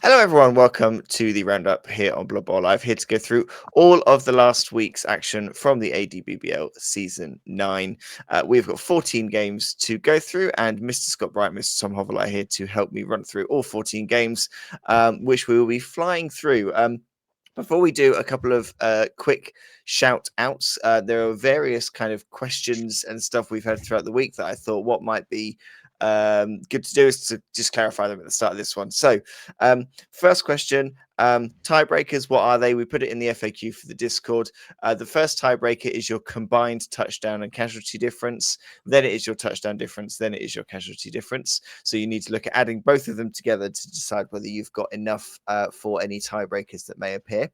Hello, everyone. Welcome to the Roundup here on BloodbowlLive. Here to go through all of the last week's action from the A&DBBL Season 9. We've got 14 games to go through, and Mr. Scott Bright, Mr. Tom Hovelite here to help me run through all 14 games, which we will be flying through. Before we do a couple of quick shout outs, there are various kind of questions and stuff we've had throughout the week that I thought what might be good to do is to just clarify them at the start of this one. So, first question, tiebreakers, what are they? We put it in the FAQ for the Discord. The first tiebreaker is your combined touchdown and casualty difference. Then it is your touchdown difference. Then it is your casualty difference. So you need to look at adding both of them together to decide whether you've got enough for any tiebreakers that may appear.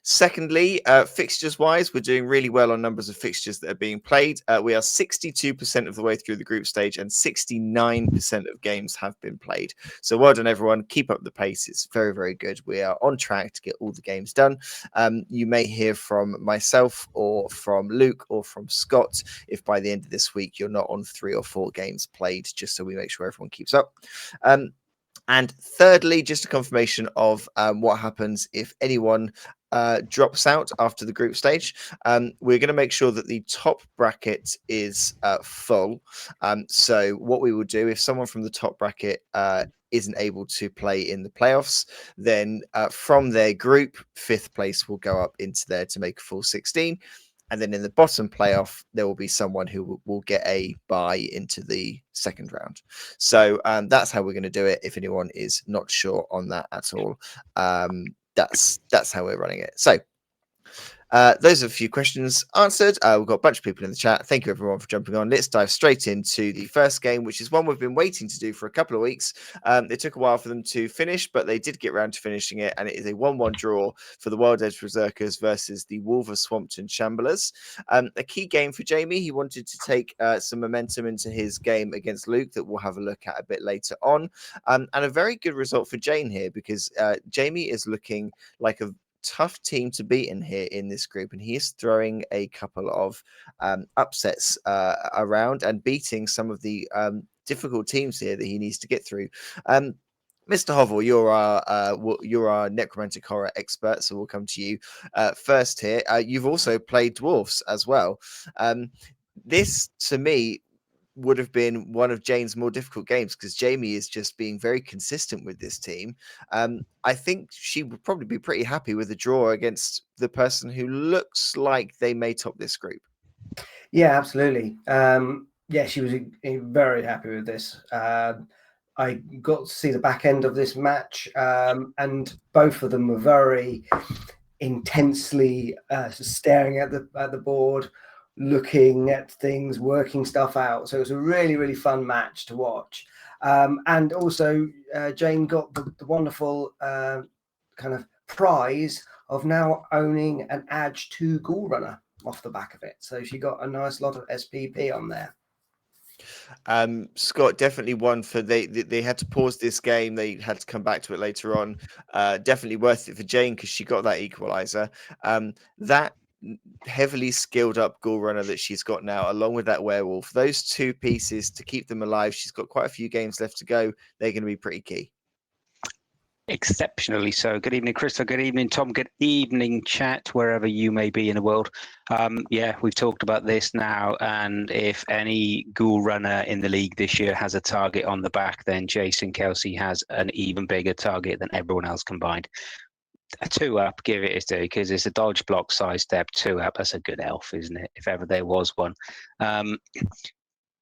Secondly, fixtures wise, we're doing really well on numbers of fixtures that are being played. We are 62% of the way through the group stage, and 69% of games have been played. So well done, everyone. Keep up the pace. It's very, very good. We are on track to get all the games done. You may hear from myself or from Luke or from Scott if by the end of this week you're not on 3 or 4 games played, just so we make sure everyone keeps up. And thirdly, just a confirmation of what happens if anyone drops out after the group stage. We're going to make sure that the top bracket is full. So what we will do, if someone from the top bracket isn't able to play in the playoffs, then from their group, 5th place will go up into there to make a full 16. And then in the bottom playoff, there will be someone who will get a bye into the second round. So that's how we're going to do it. If anyone is not sure on that at all, that's how we're running it. So those are a few questions answered. We've got a bunch of people in the chat. Thank you, everyone, for jumping on. Let's dive straight into the first game, which is one we've been waiting to do for a couple of weeks. It took a while for them to finish, but they did get around to finishing it, and it is a 1-1 draw for the Wild Edge Berserkers versus the Wolverswampton Shamblers. A key game for Jamie. He wanted to take some momentum into his game against Luke that we'll have a look at a bit later on. And a very good result for Jane here, because Jamie is looking like a tough team to beat in here in this group, and he is throwing a couple of upsets around and beating some of the difficult teams here that he needs to get through. Mr. Hovel, you're our necromantic horror expert, so we'll come to you first here. You've also played dwarfs as well. This, to me, would have been one of Jane's more difficult games because Jamie is just being very consistent with this team. I think she would probably be pretty happy with a draw against the person who looks like they may top this group. Yeah, absolutely. Yeah, she was very happy with this. I got to see the back end of this match, and both of them were very intensely staring at the board, looking at things, working stuff out. So it was a really, really fun match to watch. And also, Jane got the wonderful kind of prize of now owning an Edge 2 Ghoul Runner off the back of it. So she got a nice lot of SPP on there. Scott definitely won for they had to pause this game. They had to come back to it later on. Definitely worth it for Jane because she got that equalizer. That heavily skilled up Ghoul Runner that she's got now, along with that werewolf, those two pieces to keep them alive. She's got quite a few games left to go. They're going to be pretty key. Exceptionally so. Good evening, Crystal. Good evening, Tom. Good evening, chat, wherever you may be in the world. Yeah, we've talked about this now, and if any Ghoul Runner in the league this year has a target on the back, then Jason Kelsey has an even bigger target than everyone else combined. A 2-up, give it its due, because it's a dodge block side step 2-up. That's a good elf, isn't it? If ever there was one.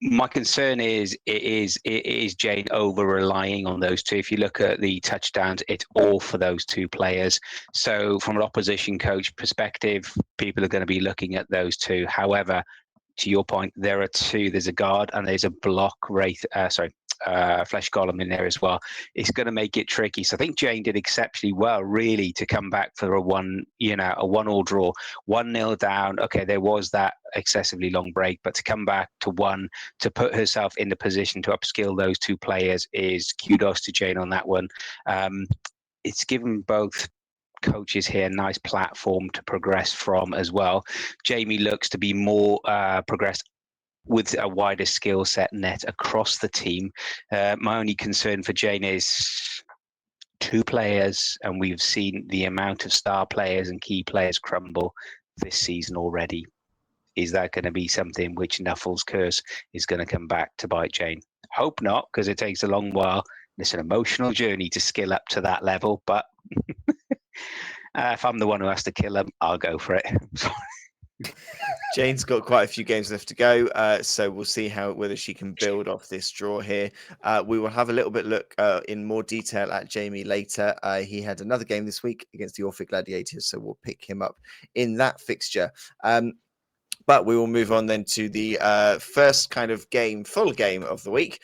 My concern is it is Jane over relying on those two. If you look at the touchdowns, it's all for those two players. So from an opposition coach perspective, people are going to be looking at those two. However, to your point, there are two. There's a guard and there's a block wraith. Flesh Golem in there as well. It's going to make it tricky. So I think Jane did exceptionally well, really, to come back for a 1-1 draw, 1-0 down. Okay, there was that excessively long break, but to come back to 1, to put herself in the position to upskill those two players is kudos to Jane on that one. It's given both coaches here a nice platform to progress from as well. Jamie looks to be more progressed with a wider skill set net across the team. My only concern for Jane is 2 players, and we've seen the amount of star players and key players crumble this season already. Is that going to be something which Nuffle's curse is going to come back to bite Jane? Hope not, because it takes a long while. It's an emotional journey to skill up to that level. But if I'm the one who has to kill him, I'll go for it. Jane's got quite a few games left to go, so we'll see whether she can build off this draw here. We will have a little bit look in more detail at Jamie later. He had another game this week against the Orphic Gladiators, so we'll pick him up in that fixture. But we will move on then to the first kind of full game of the week,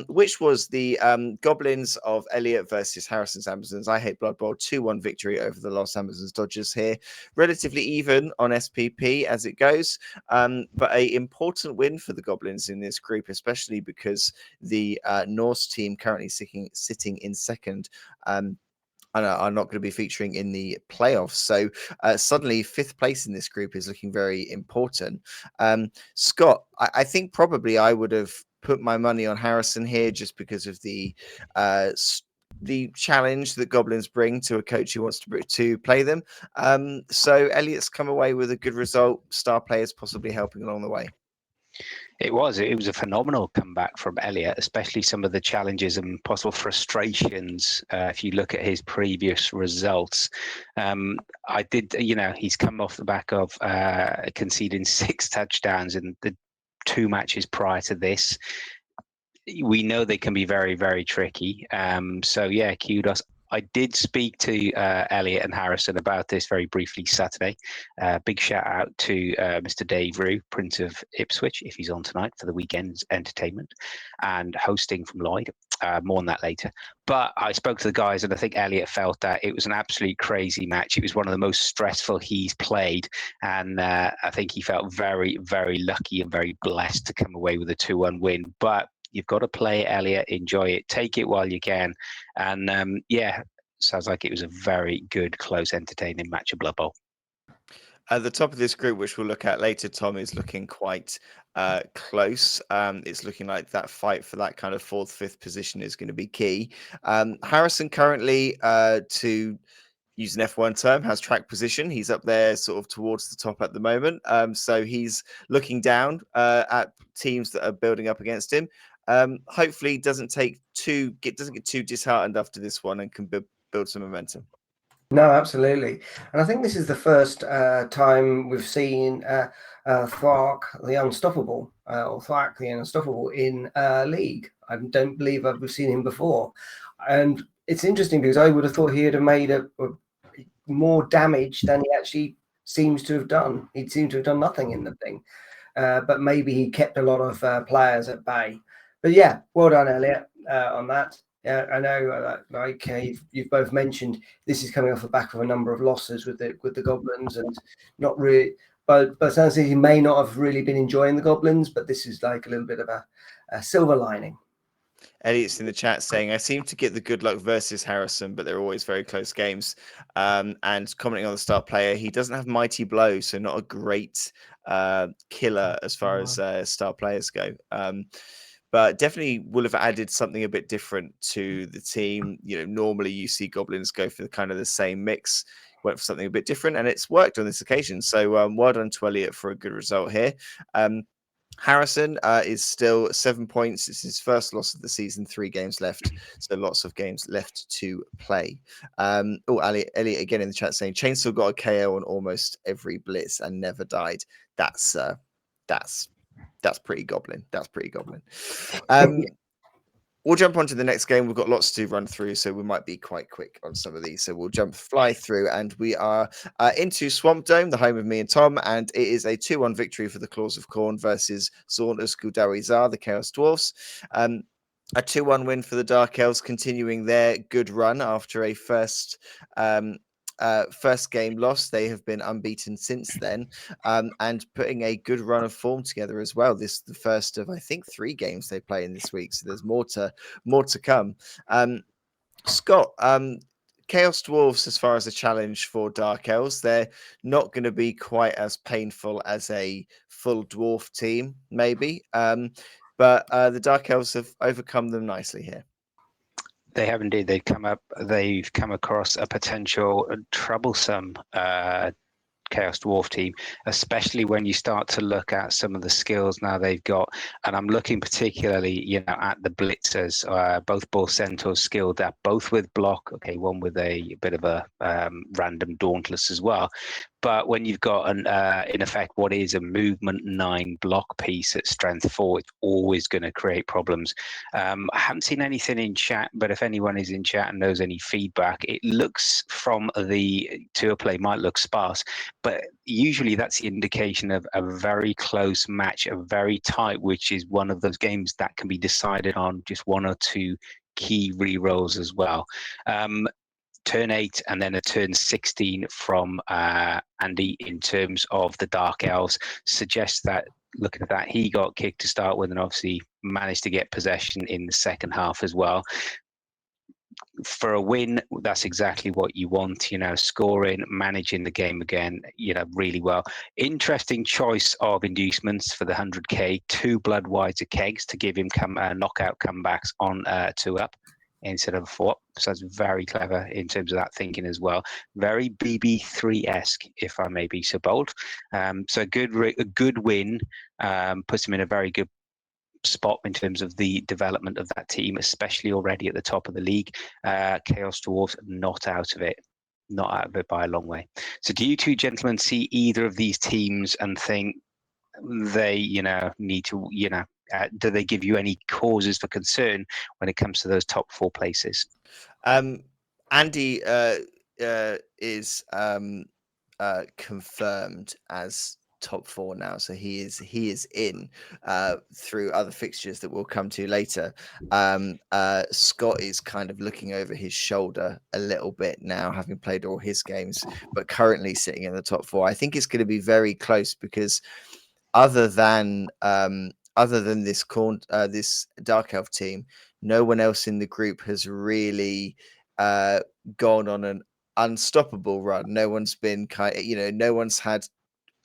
which was the Goblins of Elliot versus Harrison's Amazons. I Hate Blood Bowl 2-1 victory over the Los Amazons Dodgers here. Relatively even on SPP as it goes, but an important win for the Goblins in this group, especially because the Norse team currently sitting in second. And are not going to be featuring in the playoffs. So suddenly 5th place in this group is looking very important. Scott, I think probably I would have put my money on Harrison here just because of the challenge that Goblins bring to a coach who wants to play them. So Elliot's come away with a good result. Star players possibly helping along the way. It was a phenomenal comeback from Elliot, especially some of the challenges and possible frustrations. If you look at his previous results, he's come off the back of conceding 6 touchdowns in the 2 matches prior to this. We know they can be very, very tricky. So yeah, kudos. I did speak to Elliot and Harrison about this very briefly Saturday. Big shout out to Mr. Dave Rue, Prince of Ipswich, if he's on tonight for the weekend's entertainment, and hosting from Lloyd. More on that later. But I spoke to the guys, and I think Elliot felt that it was an absolute crazy match. It was one of the most stressful he's played, and I think he felt very, very lucky and very blessed to come away with a 2-1 win. But you've got to play, Elliot. Enjoy it. Take it while you can. And sounds like it was a very good, close, entertaining match of Blood Bowl. At the top of this group, which we'll look at later, Tom, is looking quite close. It's looking like that fight for that kind of 4th, 5th position is going to be key. Harrison currently, to use an F1 term, has track position. He's up there sort of towards the top at the moment. So he's looking down at teams that are building up against him. Hopefully doesn't get too disheartened after this one and can build some momentum. No, absolutely. And I think this is the first time we've seen Thark the Unstoppable, or Thark the Unstoppable in League. I don't believe we've seen him before. And it's interesting because I would have thought he would have made a more damage than he actually seems to have done. He seemed to have done nothing in the thing. But maybe he kept a lot of players at bay. But yeah, well done, Elliot, on that. Yeah, I know. You've both mentioned this is coming off the back of a number of losses with the Goblins, and not really. But sounds like he may not have really been enjoying the Goblins, but this is like a little bit of a silver lining. Elliot's in the chat saying, I seem to get the good luck versus Harrison, but they're always very close games. And commenting on the star player, he doesn't have Mighty Blow, so not a great killer as far as star players go. But definitely will have added something a bit different to the team. Normally you see Goblins go for kind of the same mix. Went for something a bit different, and it's worked on this occasion. So well done to Elliot for a good result here. Harrison is still 7 points. It's his first loss of the season, 3 games left. So lots of games left to play. Elliot again in the chat saying, Chainsaw got a KO on almost every blitz and never died. That's pretty Goblin. That's pretty Goblin. We'll jump on to the next game. We've got lots to run through, so we might be quite quick on some of these. So we'll fly through, and we are into Swamp Dome, the home of me and Tom, and it is a 2-1 victory for the Claws of Corn versus Zornus Guldarizar, the Chaos Dwarfs. A 2-1 win for the Dark Elves, continuing their good run after a first game loss. They have been unbeaten since then, and putting a good run of form together as well. This is the first of, I think, 3 games they play in this week, so there's more to come. Scott, Chaos Dwarfs, as far as a challenge for Dark Elves, they're not going to be quite as painful as a full dwarf team, maybe, but the Dark Elves have overcome them nicely here. They have indeed. They've come across a potential troublesome Chaos Dwarf team, especially when you start to look at some of the skills now they've got. And I'm looking particularly, at the blitzers, both Bull Centaurs skilled at both with block. Okay, one with a bit of a random dauntless as well. But when you've got in effect, what is a movement 9 block piece at strength 4, it's always going to create problems. I haven't seen anything in chat, but if anyone is in chat and knows any feedback, it looks from the tour play might look sparse, but usually that's the indication of a very close match, a very tight, which is one of those games that can be decided on just 1 or 2 key re-rolls as well. Turn 8 and then a turn 16 from Andy in terms of the Dark Elves suggests that, looking at that, he got kicked to start with and obviously managed to get possession in the second half as well. For a win, that's exactly what you want, scoring, managing the game again, really well. Interesting choice of inducements for the 100k, 2 Bloodwiser kegs to give him knockout comebacks on 2 up instead of 4. So that's very clever in terms of that thinking as well. Very BB3-esque, if I may be so bold. So a good win puts him in a very good spot in terms of the development of that team, especially already at the top of the league. Chaos Dwarfs not out of it by a long way. So do you two gentlemen see either of these teams and think they need to do they give you any causes for concern when it comes to those top 4 places? Andy is confirmed as top 4 now, so he is in through other fixtures that we'll come to later. Scott is kind of looking over his shoulder a little bit now, having played all his games, but currently sitting in the top 4. I think it's going to be very close because other than this Dark Elf team, no one else in the group has really gone on an unstoppable run. No one's been no one's had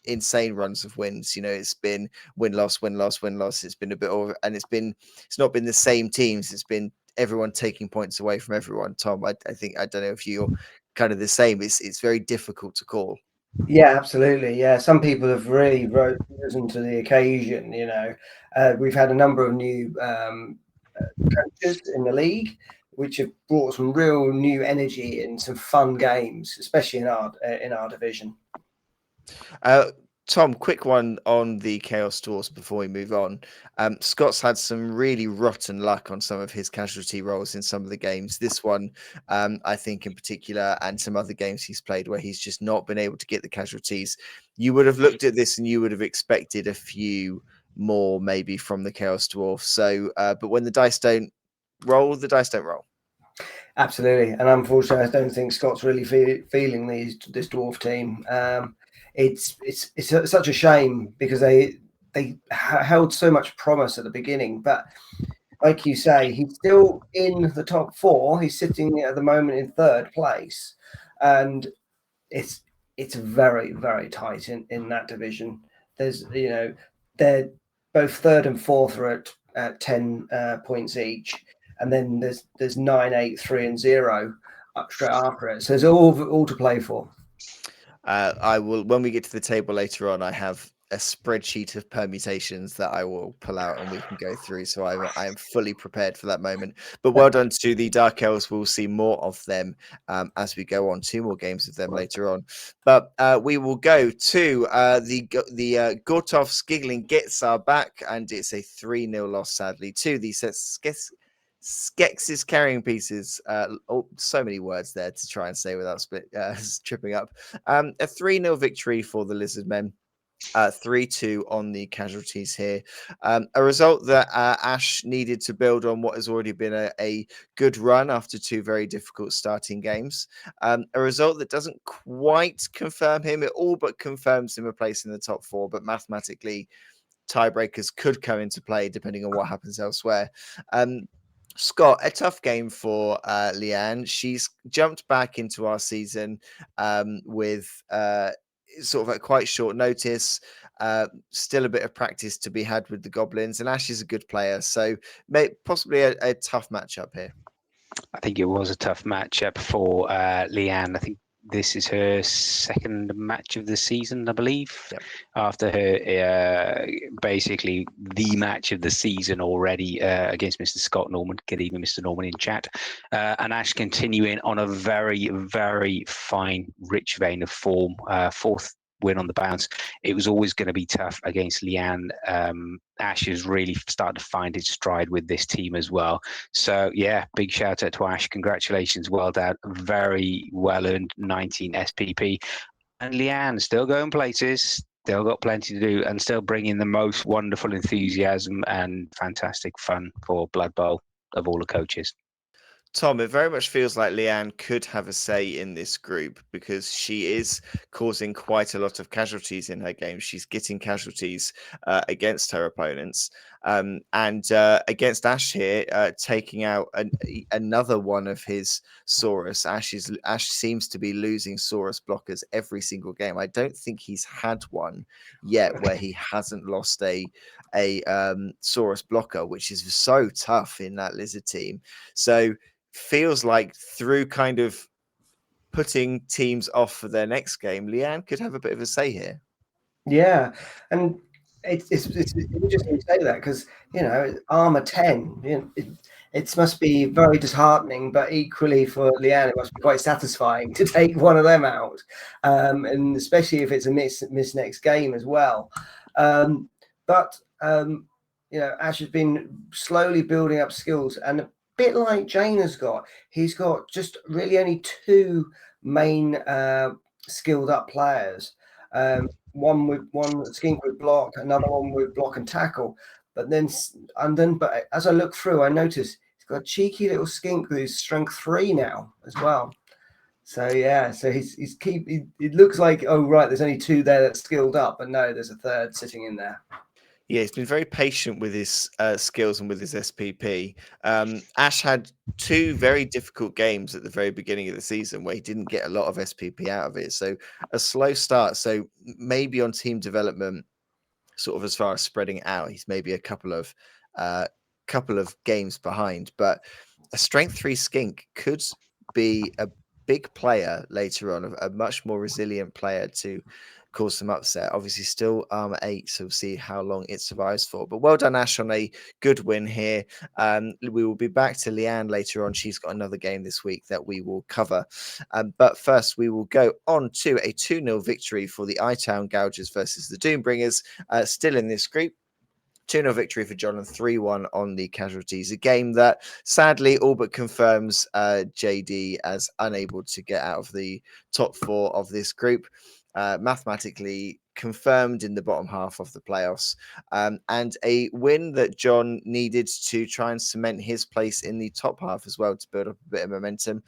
insane runs of wins. It's been win loss. It's been a bit over, and it's not been the same teams. It's been everyone taking points away from everyone. Tom, I don't know if you're kind of the same. It's very difficult to call. Yeah, absolutely. Yeah, some people have really risen to the occasion. We've had a number of new coaches in the league, which have brought some real new energy and some fun games, especially in our division. Tom, quick one on the Chaos Dwarfs before we move on. Scott's had some really rotten luck on some of his casualty rolls in some of the games. This one, I think in particular, and some other games he's played where he's just not been able to get the casualties. You would have looked at this and you would have expected a few more maybe from the Chaos Dwarfs. So, but when the dice don't roll, the dice don't roll. Absolutely, and unfortunately, I don't think Scott's really feeling this dwarf team. It's such a shame because they held so much promise at the beginning, but like you say, he's still in the top 4. He's sitting at the moment in 3rd place, and it's very, very tight in that division. There's they're both 3rd and 4th are at 10 points each, and then there's 9, 8, 3, and 0 up straight after it. So there's all to play for. I will, when we get to the table later on, I have a spreadsheet of permutations that I will pull out and we can go through. So I am fully prepared for that moment. But well done to the Dark Elves. We'll see more of them as we go on. 2 more games of them later on. But we will go to the Gortov's Giggling Gets our back, and it's a 3-0 loss, sadly, to the Skex's Carrying Pieces. So many words there to try and say without tripping up. A 3-0 victory for the Lizard Men. 3-2 on the casualties here. A result that Ash needed to build on what has already been a good run after 2 very difficult starting games. A result that doesn't quite confirm him. It all but confirms him a place in the top 4, but mathematically tiebreakers could come into play depending on what happens elsewhere. Scott, a tough game for Leanne. She's jumped back into our season with sort of at quite short notice. Still a bit of practice to be had with the Goblins, and Ash is a good player, so possibly a tough matchup here. I think it was a tough matchup for Leanne. I think this is her second match of the season, I believe. Yep. After her basically the match of the season already against Mr. Scott Norman. Good evening, Mr. Norman in chat. And Ash continuing on a very, very fine, rich vein of form. Fourth win on the bounce. It was always going to be tough against Leanne. Ash has really started to find its stride with this team as well. So yeah, big shout out to Ash. Congratulations, well done. Very well earned 19 SPP. And Leanne still going places, still got plenty to do, and still bringing the most wonderful enthusiasm and fantastic fun for Blood Bowl of all the coaches. Tom, it very much feels like Leanne could have a say in this group because she is causing quite a lot of casualties in her game. She's getting casualties against her opponents. And against Ash here, taking out another one of his Saurus. Ash seems to be losing Saurus blockers every single game. I don't think he's had one yet where he hasn't lost a Saurus blocker, which is so tough in that lizard team. So feels like through kind of putting teams off for their next game, Leanne could have a bit of a say here. Yeah, and it's interesting to say that because armor 10, it must be very disheartening, but equally for Leanne, it must be quite satisfying to take one of them out, and especially if it's a miss next game as well. But Ash has been slowly building up skills, and a bit like Jane has got, he's got just really only two main skilled up players. One skink with block, another one with block and tackle. But as I look through, I notice he's got a cheeky little skink who's strength 3 now as well. So yeah, so it looks like, oh right, there's only two there that's skilled up, but no, there's a third sitting in there. Yeah, he's been very patient with his skills and with his SPP. Ash had two very difficult games at the very beginning of the season where he didn't get a lot of SPP out of it. So a slow start. So maybe on team development, sort of as far as spreading it out, he's maybe a couple of games behind. But a strength 3 skink could be a big player later on, a much more resilient player to cause some upset. Obviously, still armor 8, so we'll see how long it survives for. But well done, Ash, on a good win here. We will be back to Leanne later on. She's got another game this week that we will cover. But first, we will go on to a 2-0 victory for the I-Town Gougers versus the Doombringers, still in this group. 2-0 victory for John and 3-1 on the casualties. A game that sadly all but confirms JD as unable to get out of the top 4 of this group. Mathematically confirmed in the bottom half of the playoffs, and a win that John needed to try and cement his place in the top half as well to build up a bit of momentum.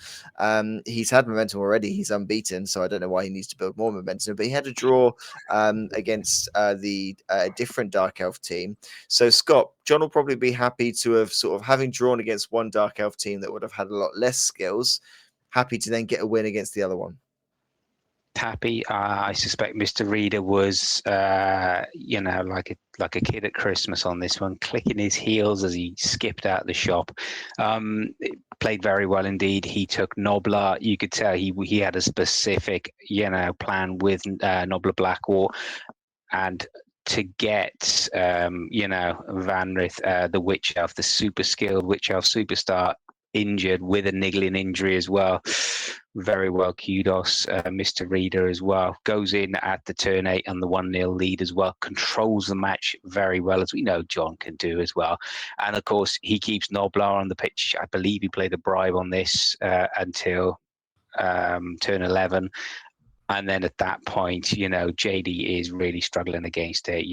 He's had momentum already. He's unbeaten, so I don't know why he needs to build more momentum, but he had a draw against the different Dark Elf team. So Scott, John will probably be happy to have sort of having drawn against one Dark Elf team that would have had a lot less skills, happy to then get a win against the other one. Happy. I suspect Mr. Reader was, like a kid at Christmas on this one, clicking his heels as he skipped out the shop. Played very well indeed. He took Nobler. You could tell he had a specific, plan with Nobler Blackwall, and to get, Vanrith, the Witch Elf, the super skilled Witch Elf superstar, injured with a niggling injury as well. Very well, kudos, Mr. Reader as well. Goes in at the turn 8 and the 1-0 lead as well. Controls the match very well, as we know John can do as well. And of course, he keeps Noblar on the pitch. I believe he played a bribe on this until turn 11. And then at that point, JD is really struggling against it.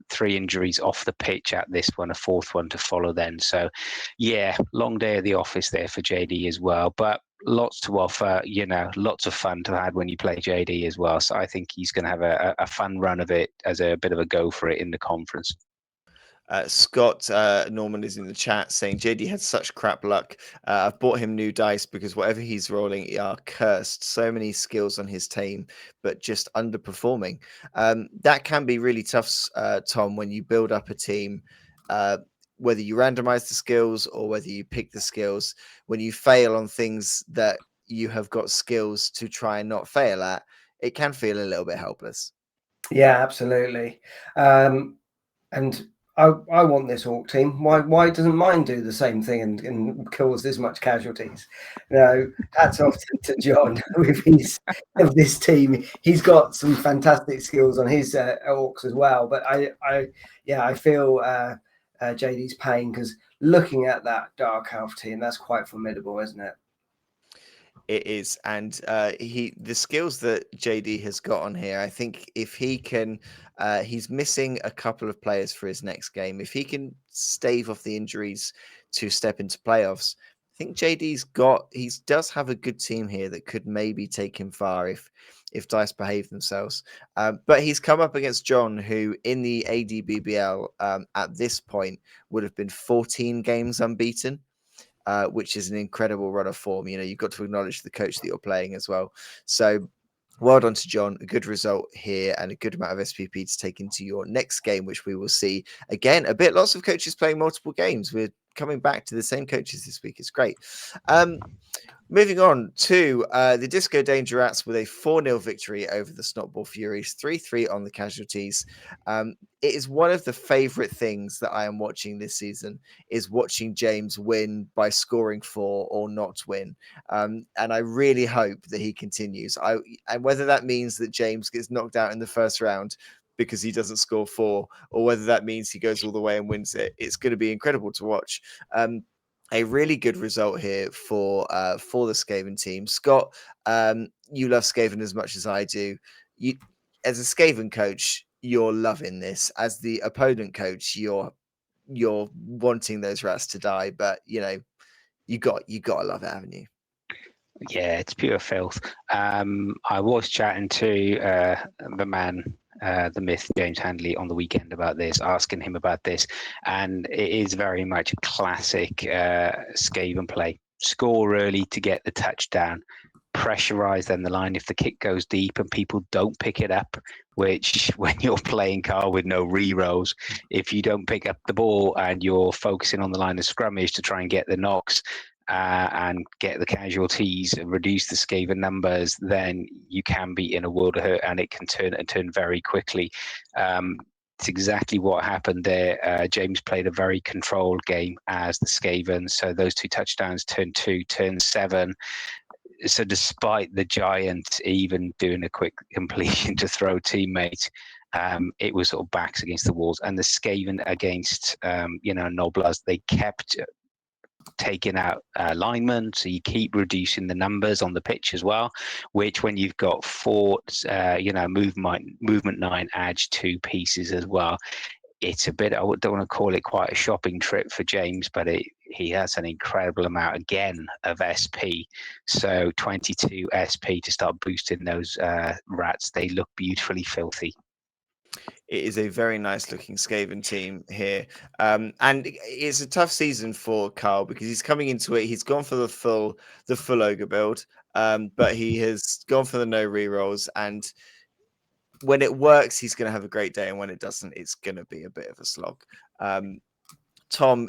3 injuries off the pitch at this one, a 4th one to follow then. So, yeah, long day at the office there for JD as well. But lots to offer, lots of fun to have when you play JD as well. So I think he's going to have a fun run of it as a bit of a go for it in the conference. Scott Norman is in the chat saying JD had such crap luck. I've bought him new dice because whatever he's rolling are cursed. So many skills on his team, but just underperforming. That can be really tough, Tom, when you build up a team. whether you randomize the skills or whether you pick the skills, when you fail on things that you have got skills to try and not fail at, it can feel a little bit helpless. Yeah, absolutely. And I want this Orc team. Why doesn't mine do the same thing and cause this much casualties? Hats off to John with of this team. He's got some fantastic skills on his Orcs as well. But I feel JD's pain, because looking at that Dark Elf team, that's quite formidable, isn't it? It is, and the skills that JD has got on here, I think if he can, he's missing a couple of players for his next game. If he can stave off the injuries to step into playoffs, I think he does have a good team here that could maybe take him far if Dice behave themselves. But he's come up against John, who in the A&DBBL at this point would have been 14 games unbeaten. Which is an incredible run of form. You've got to acknowledge the coach that you're playing as well. So well done to John. A good result here and a good amount of SPP to take into your next game, which we will see again. Lots of coaches playing multiple games. We're coming back to the same coaches this week. It's great. Moving on to the Disco Danger Rats with a 4-0 victory over the Snotball Furies, 3-3 on the casualties. It is one of the favourite things that I am watching this season, is watching James win by scoring 4 or not win. And I really hope that he continues. And whether that means that James gets knocked out in the first round because he doesn't score 4, or whether that means he goes all the way and wins it, it's going to be incredible to watch. A really good result here for the Skaven team. Scott, you love Skaven as much as I do. You, as a Skaven coach, you're loving this. As the opponent coach, you're wanting those rats to die. But you got to love it, haven't you? Yeah, it's pure filth. I was chatting to the man, the myth, James Handley, on the weekend about this, asking him about this, and it is very much a classic Skaven play. Score early to get the touchdown, pressurize then the line if the kick goes deep and people don't pick it up, which when you're playing Carl with no re-rolls, if you don't pick up the ball and you're focusing on the line of scrummage to try and get the knocks, and get the casualties and reduce the Skaven numbers, then you can be in a world of hurt, and it can turn very quickly. It's exactly what happened there. James played a very controlled game as the Skaven, so those 2 touchdowns, turn 2, turn 7. So despite the Giant even doing a quick completion to throw teammate, it was sort of backs against the walls, and the Skaven against Noblars, they kept taking out linemen, so you keep reducing the numbers on the pitch as well, which when you've got 4 movement 9 adds 2 pieces as well, it's a bit, I don't want to call it quite a shopping trip for James, but he has an incredible amount again of SP. So 22 SP to start boosting those rats. They look beautifully filthy. It is a very nice looking Skaven team here. And it's a tough season for Carl because he's coming into it. He's gone for the full ogre build, but he has gone for the no rerolls. And when it works, he's going to have a great day. And when it doesn't, it's going to be a bit of a slog. Tom,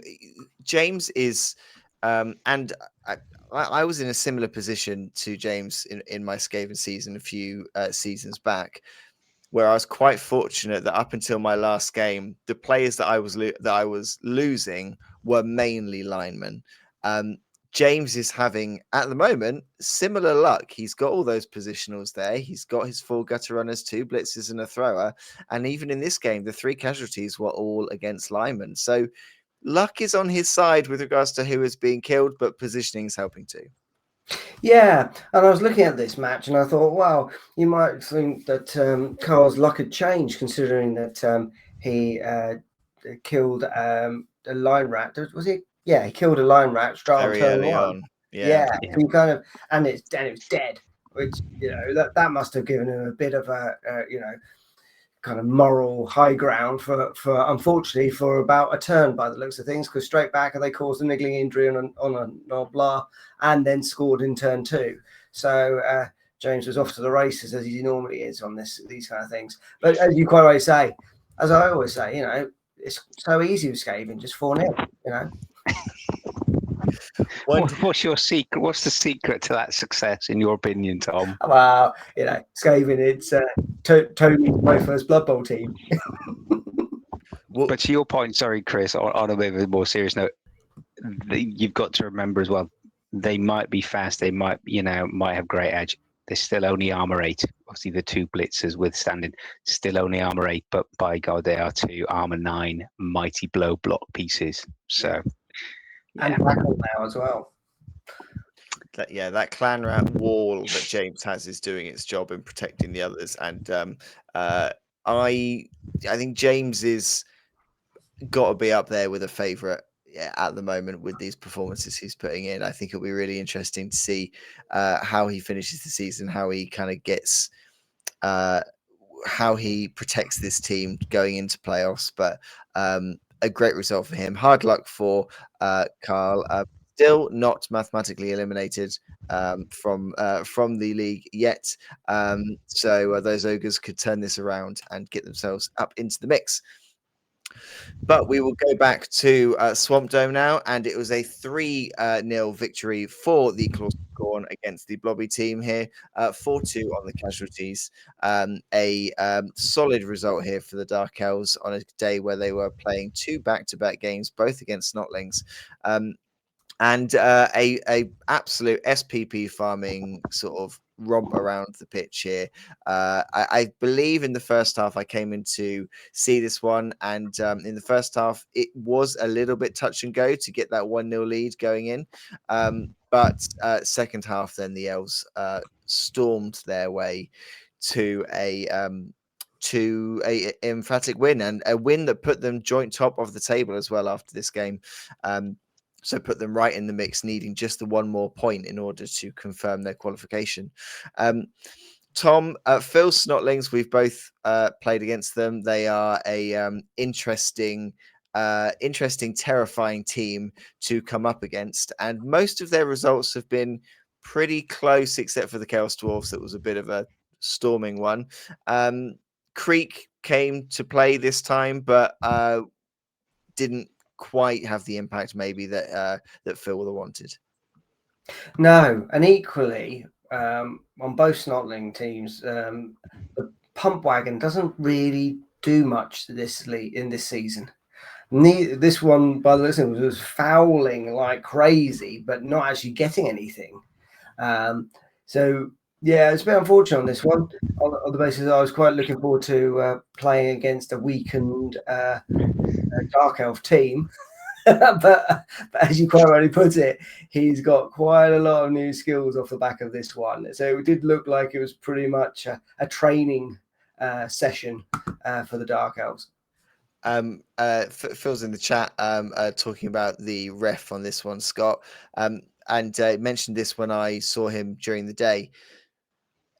James is, and I was in a similar position to James in my Skaven season a few seasons back, where I was quite fortunate that up until my last game, the players that I was losing were mainly linemen. James is having, at the moment, similar luck. He's got all those positionals there. He's got his 4 gutter runners, 2 blitzers and a thrower. And even in this game, the 3 casualties were all against linemen. So luck is on his side with regards to who is being killed, but positioning is helping too. Yeah, and I was looking at this match and I thought, wow, you might think that Carl's luck had changed, considering that he killed a line rat. Was it? Yeah, he killed a line rat straight on turn 1. Yeah. So you kind of, and it's dead, which that must have given him a bit of a kind of moral high ground for unfortunately for about a turn by the looks of things, because straight back and they caused a niggling injury on a Noblar and then scored in turn 2. So James was off to the races, as he normally is on these kind of things. But as you quite always say, as I always say, it's so easy with Skaven, just 4-0, you know. What's your secret? What's the secret to that success, in your opinion, Tom? Well, you know, Skaven, it's Tony's my first Blood Bowl team. But to your point, sorry, Chris, on a bit of a more serious note, you've got to remember as well, they might be fast, they might have great edge. They're still only armor 8. Obviously, the 2 blitzers withstanding, still only armor 8, but by God, they are 2 armor 9 mighty blow block pieces. So, and tackle now as well. That clan rat wall that James has is doing its job in protecting the others, and I think James is got to be up there with a favourite at the moment with these performances he's putting in. I think it'll be really interesting to see how he finishes the season, how he kind of gets, how he protects this team going into playoffs. But a great result for him. Hard luck for Carl. Still not mathematically eliminated from the league yet. So those ogres could turn this around and get themselves up into the mix. But we will go back to Swamp Dome now, and it was a 3-0 victory for the Claws of Khorne against the Blobby team here, 4-2 on the casualties. A solid result here for the Dark Elves on a day where they were playing 2 back-to-back games, both against Snotlings. And a absolute SPP farming sort of romp around the pitch here. I believe in the first half I came in to see this one, and in the first half it was a little bit touch and go to get that 1-0 lead going in. But second half, then the Elves stormed their way to a emphatic win, and a win that put them joint top of the table as well after this game. So put them right in the mix, needing just the one more point in order to confirm their qualification. Tom, Phil Snotlings, we've both played against them. They are a interesting, terrifying team to come up against. And most of their results have been pretty close, except for the Chaos Dwarfs. That was a bit of a storming one. Creek came to play this time, but didn't quite have the impact maybe that Phil would have wanted. No, and equally on both Snotling teams, the pump wagon doesn't really do much in this season. This one, by the listeners, was fouling like crazy, but not actually getting anything. So yeah, it's a bit unfortunate on this one. On the basis that I was quite looking forward to playing against a weakened Dark Elf team. but as you quite rightly put it, he's got quite a lot of new skills off the back of this one. So it did look like it was pretty much a training session for the Dark Elves. Phil's in the chat talking about the ref on this one, Scott, and mentioned this when I saw him during the day.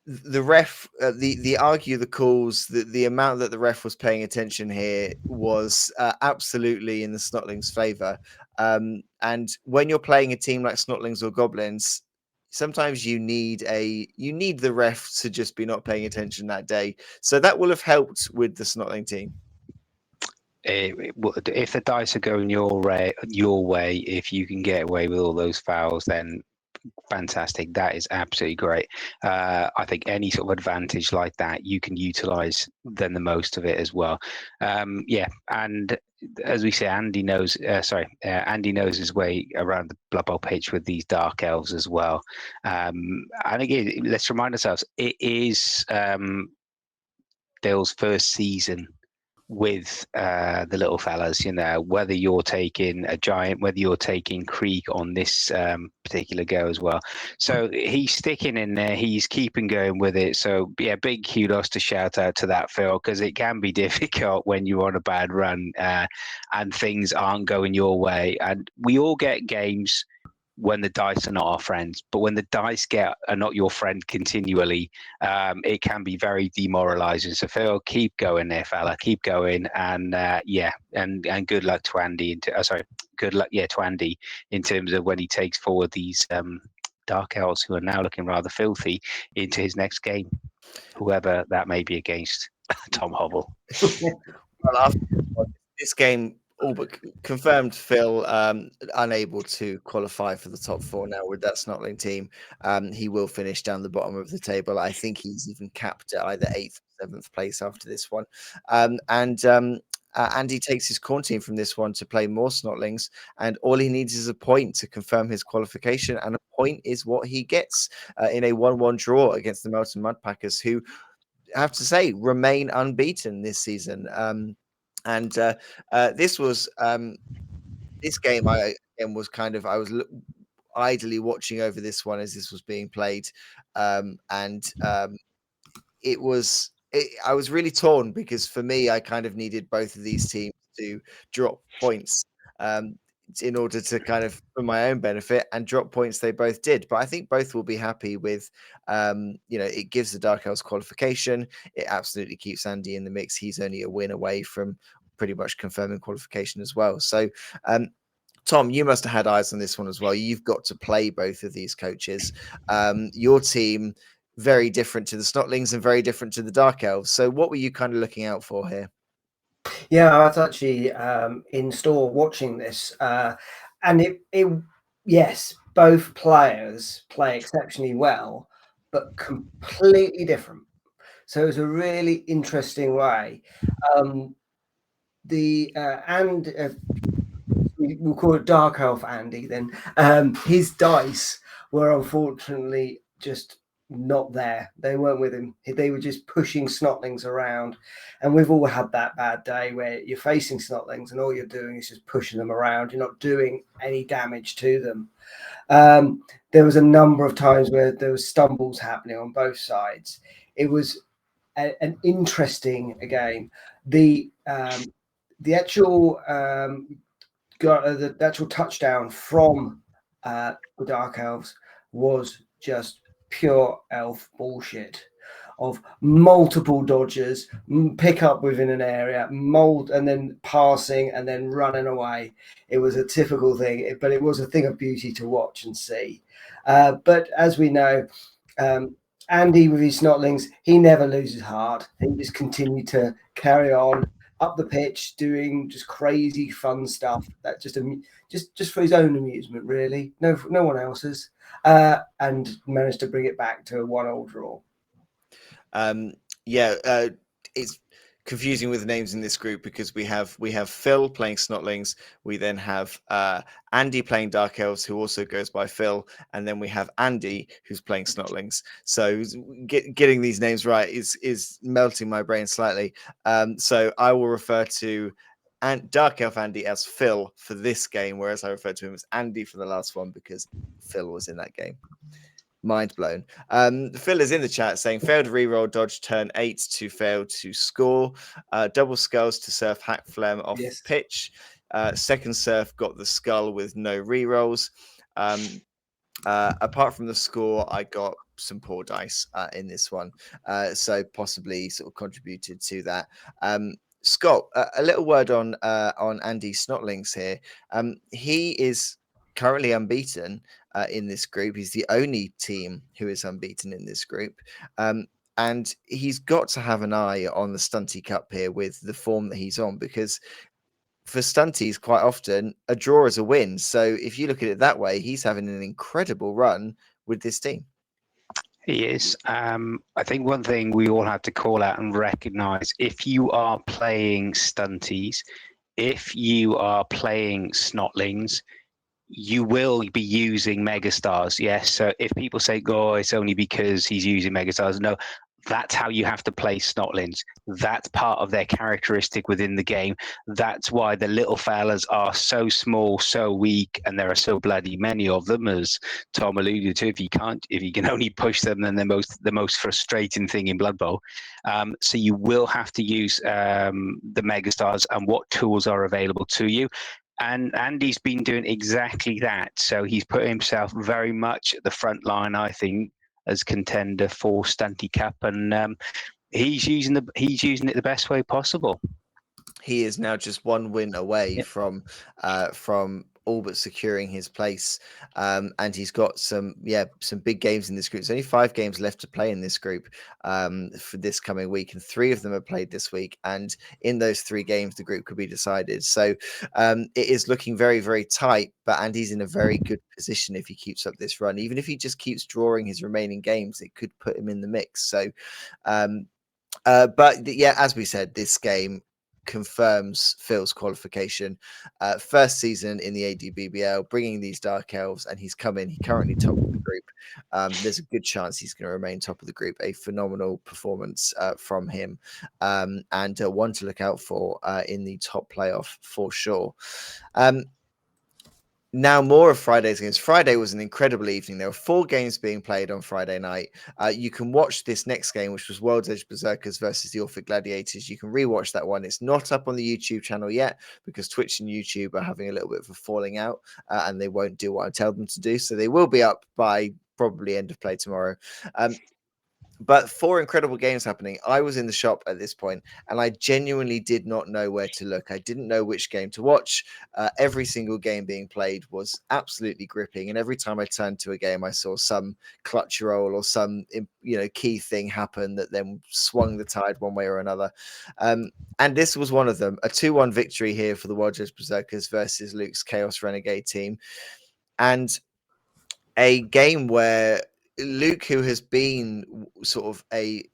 The ref, the argue the calls, the amount that the ref was paying attention here was absolutely in the Snotlings' favour. And when you're playing a team like Snotlings or Goblins, sometimes you need the ref to just be not paying attention that day. So that will have helped with the Snotling team. If the dice are going your way, if you can get away with all those fouls, then fantastic. That is absolutely great. I think any sort of advantage like that, you can utilize then the most of it as well. Yeah, and as we say, Andy knows his way around the Blood Bowl pitch with these Dark Elves as well. And again, let's remind ourselves, it is Dale's first season with the little fellas, whether you're taking a giant, whether you're taking Creek on this particular go as well. So he's sticking in there, he's keeping going with it. So yeah, big kudos to shout out to that, Phil, because it can be difficult when you're on a bad run and things aren't going your way. And we all get games when the dice are not our friends, but when the dice are not your friend continually, it can be very demoralizing. So Phil, keep going there, fella, keep going, and and good luck to Andy. Good luck, to Andy in terms of when he takes forward these Dark Elves, who are now looking rather filthy, into his next game, whoever that may be against. Tom Hobble. Well, after this game all but confirmed Phil unable to qualify for the top 4 now with that Snotling team. He will finish down the bottom of the table. I think he's even capped at either 8th or 7th place after this one. Andy takes his corn team from this one to play more Snotlings, and all he needs is a point to confirm his qualification, and a point is what he gets in a 1-1 draw against the Melton Mudpackers, who I have to say remain unbeaten this season. This was this game. I was kind of idly watching over this one as this was being played, it was. I was really torn because for me, I kind of needed both of these teams to drop points in order to kind of for my own benefit, and drop points they both did. But I think both will be happy with, it gives the Dark Elves qualification. It absolutely keeps Andy in the mix. He's only a win away from pretty much confirming qualification as well. So, Tom, you must have had eyes on this one as well. You've got to play both of these coaches. Your team very different to the Snotlings and very different to the Dark Elves. So, what were you kind of looking out for here? Yeah, I was actually in store watching this, and yes, both players play exceptionally well, but completely different. So it was a really interesting way. We'll call it Dark Elf Andy then. His dice were unfortunately just not there. They weren't with him. They were just pushing Snotlings around, and we've all had that bad day where you're facing Snotlings and all you're doing is just pushing them around. You're not doing any damage to them. There was a number of times where there was stumbles happening on both sides. It was an interesting game. The actual the actual touchdown from the Dark Elves was just pure elf bullshit of multiple dodges, pick up within an area, mold, and then passing and then running away. It was a typical thing, but it was a thing of beauty to watch and see. But as we know, Andy with his Snotlings, he never loses heart. He just continued to carry on up the pitch, doing just crazy fun stuff that just for his own amusement, really, no one else's, and managed to bring it back to a 1-1 draw. It's confusing with the names in this group because we have Phil playing Snotlings, we then have Andy playing Dark Elves, who also goes by Phil, and then we have Andy who's playing Snotlings. So getting these names right is melting my brain slightly. So I will refer to Dark Elf Andy as Phil for this game, whereas I referred to him as Andy for the last one because Phil was in that game. Mind blown. Phil is in the chat saying failed reroll dodge turn 8 to fail to score. Double skulls to surf hack phlegm off the pitch. Second surf got the skull with no rerolls. Apart from the score, I got some poor dice in this one, so possibly sort of contributed to that. Scott, a little word on Andy Snotlings here. He is currently unbeaten in this group. He's the only team who is unbeaten in this group. And he's got to have an eye on the Stunty Cup here with the form that he's on, because for Stunties, quite often a draw is a win. So if you look at it that way, he's having an incredible run with this team. He is. I think one thing we all have to call out and recognize, if you are playing Stunties, if you are playing Snotlings, you will be using Megastars. Yes. So if people say, oh, it's only because he's using Megastars, no, that's how you have to play Snotlings. That's part of their characteristic within the game. That's why the little fellas are so small, so weak, and there are so bloody many of them, as Tom alluded to. If you can only push them, then they're the most frustrating thing in Blood Bowl. So you will have to use the Megastars and what tools are available to you. And Andy's been doing exactly that. So he's put himself very much at the front line, I think, as contender for Stunty Cup, and he's using it the best way possible. He is now just one win away from all but securing his place. And he's got some big games in this group. There's only 5 games left to play in this group for this coming week, and 3 of them are played this week. And in those 3 games, the group could be decided. So it is looking very, very tight. But Andy's in a very good position if he keeps up this run. Even if he just keeps drawing his remaining games, it could put him in the mix. So, as we said, this game confirms Phil's qualification. First season in the A&DBBL, bringing these Dark Elves, and he's come in. He currently top of the group. There's a good chance he's going to remain top of the group. A phenomenal performance from him, and one to look out for in the top playoff for sure. Now, more of Friday's games. Friday was an incredible evening. There were 4 games being played on Friday night. You can watch this next game, which was World's Edge Berserkers versus the Orphic Gladiators. You can rewatch that one. It's not up on the YouTube channel yet because Twitch and YouTube are having a little bit of a falling out, and they won't do what I tell them to do. So they will be up by probably end of play tomorrow. But 4 incredible games happening. I was in the shop at this point, and I genuinely did not know where to look. I didn't know which game to watch. Every single game being played was absolutely gripping, and every time I turned to a game, I saw some clutch roll or some key thing happen that then swung the tide one way or another. And this was one of them. A 2-1 victory here for the World's Edge Berserkers versus Luke's Chaos Renegade team, and a game where Luke, who has been sort of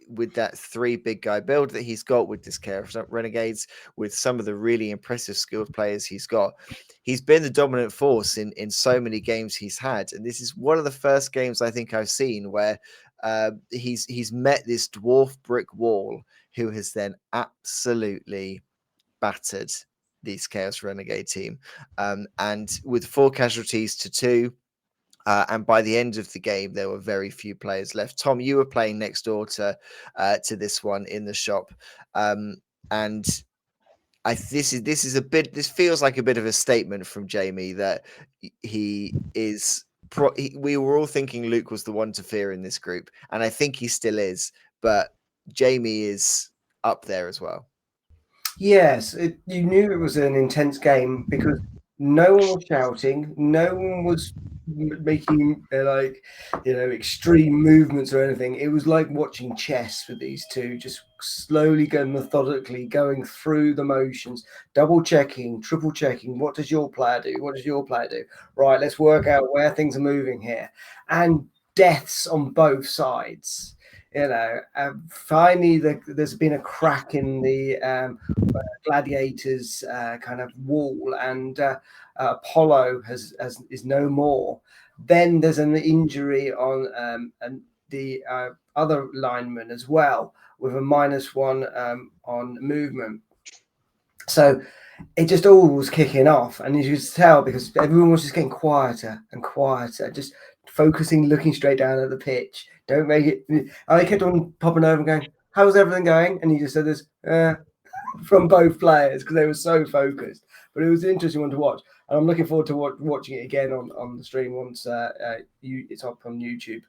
with that 3 big guy build that he's got with this Chaos Renegades, with some of the really impressive skilled players he's got, he's been the dominant force in so many games he's had. And this is one of the first games I think I've seen where he's met this dwarf brick wall, who has then absolutely battered this Chaos Renegade team. And with 4 casualties to 2, and by the end of the game, there were very few players left. Tom, you were playing next door to this one in the shop, and this feels like a bit of a statement from Jamie that he is. We were all thinking Luke was the one to fear in this group, and I think he still is. But Jamie is up there as well. Yes, you knew it was an intense game because no one was shouting, no one was making extreme movements or anything. It was like watching chess with these two, just slowly going methodically, going through the motions, double checking, triple checking. What does your player do? What does your player do? Right, let's work out where things are moving here. And deaths on both sides. Finally, there's been a crack in the Gladiators kind of wall, and Apollo is no more. Then there's an injury on the other lineman as well, with a -1 on movement. So it just all was kicking off, and you could tell because everyone was just getting quieter and quieter, just focusing, looking straight down at the pitch. Don't make it. And I kept on popping over and going, "How's everything going?" And he just said this from both players because they were so focused. But it was an interesting one to watch, and I'm looking forward to watching it again on the stream once it's up on YouTube.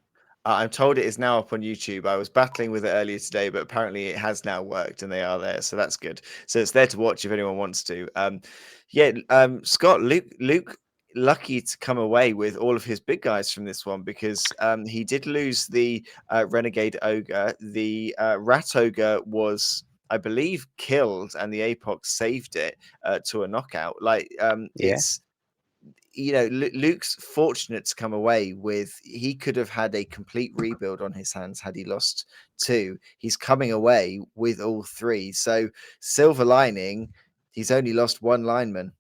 I'm told it is now up on YouTube. I was battling with it earlier today, but apparently it has now worked and they are there. So that's good. So it's there to watch if anyone wants to. Scott, Luke, lucky to come away with all of his big guys from this one because he did lose the Renegade Ogre. The Rat Ogre was, I believe, killed and the Apox saved it to a knockout. It's... Luke's fortunate to come away with, he could have had a complete rebuild on his hands had he lost 2. He's coming away with all 3. So silver lining, he's only lost 1 lineman.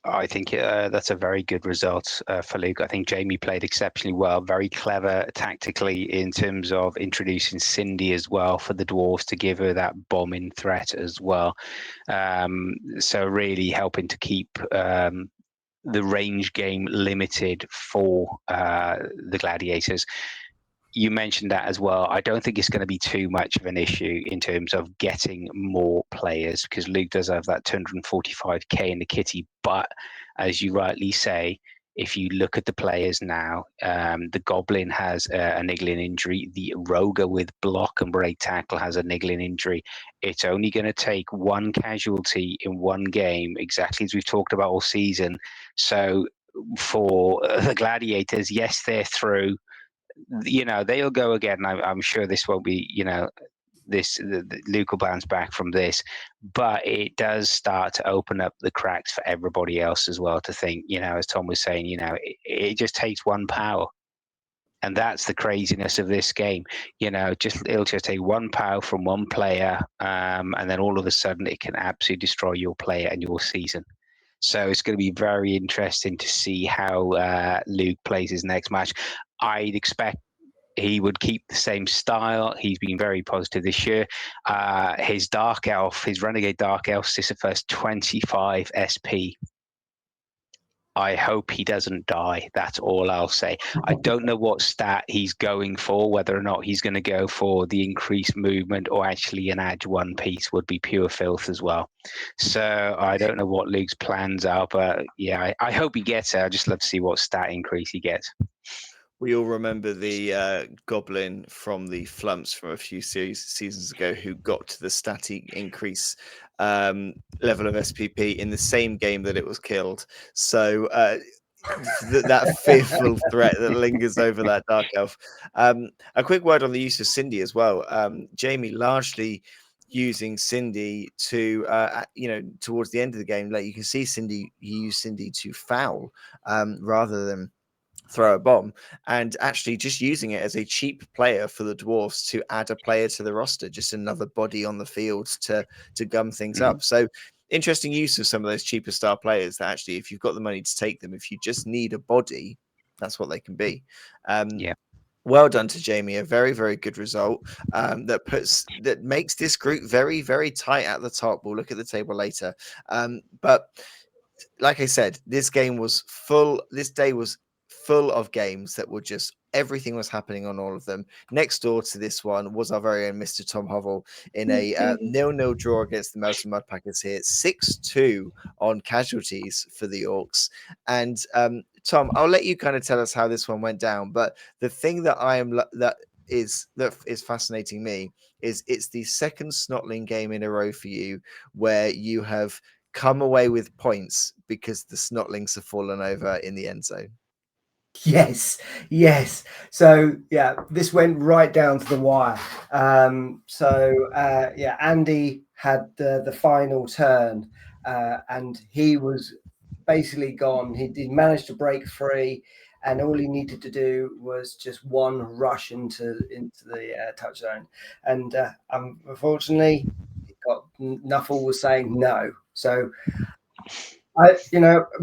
I think that's a very good result for Luke. I think Jamie played exceptionally well, very clever tactically in terms of introducing Cindy as well for the Dwarves to give her that bombing threat as well. So really helping to keep the range game limited for the Gladiators. You mentioned that as well. I don't think it's going to be too much of an issue in terms of getting more players because Luke does have that 245k in the kitty. But as you rightly say, if you look at the players now, the Goblin has a niggling injury. The Roga with block and break tackle has a niggling injury. It's only going to take one casualty in one game, exactly as we've talked about all season. So for the Gladiators, yes, they're through. They'll go again. I'm sure this won't be, Luke will bounce back from this, but it does start to open up the cracks for everybody else as well to think, as Tom was saying, it just takes one power. And that's the craziness of this game. It'll just take one power from one player, and then all of a sudden it can absolutely destroy your player and your season. So it's going to be very interesting to see how Luke plays his next match. I'd expect he would keep the same style. He's been very positive this year. His Dark Elf, his Renegade Dark Elf, Sisyphus 25 SP. I hope he doesn't die. That's all I'll say. I don't know what stat he's going for, whether or not he's going to go for the increased movement or actually an Edge one piece would be pure filth as well. So I don't know what Luke's plans are, but yeah, I hope he gets it. I'd just love to see what stat increase he gets. We all remember the Goblin from the Flumps from a few seasons ago who got to the static increase level of SPP in the same game that it was killed. So that fearful threat that lingers over that Dark Elf. A quick word on the use of Cindy as well. Jamie largely using Cindy to, towards the end of the game, like you can see Cindy, he used Cindy to foul rather than throw a bomb, and actually just using it as a cheap player for the Dwarfs to add a player to the roster, just another body on the field to gum things up. So interesting use of some of those cheaper star players that actually, if you've got the money to take them, if you just need a body, that's what they can be. Well done to Jamie. A very, very good result that makes this group very, very tight at the top. We'll look at the table later. But like I said, this day was full of games that were just everything was happening on all of them. Next door to this one was our very own Mr. Tom Hovell in a 0-0 draw against the Melton Mudpackers here, 6-2 on casualties for the Orcs. And Tom, I'll let you kind of tell us how this one went down. But the thing that is fascinating me is it's the second Snotling game in a row for you where you have come away with points because the Snotlings have fallen over in the end zone. Yes. So yeah, this went right down to the wire. Andy had the final turn, and he was basically gone. He managed to break free, and all he needed to do was just one rush into the touch zone. And unfortunately, Nuffle was saying no. So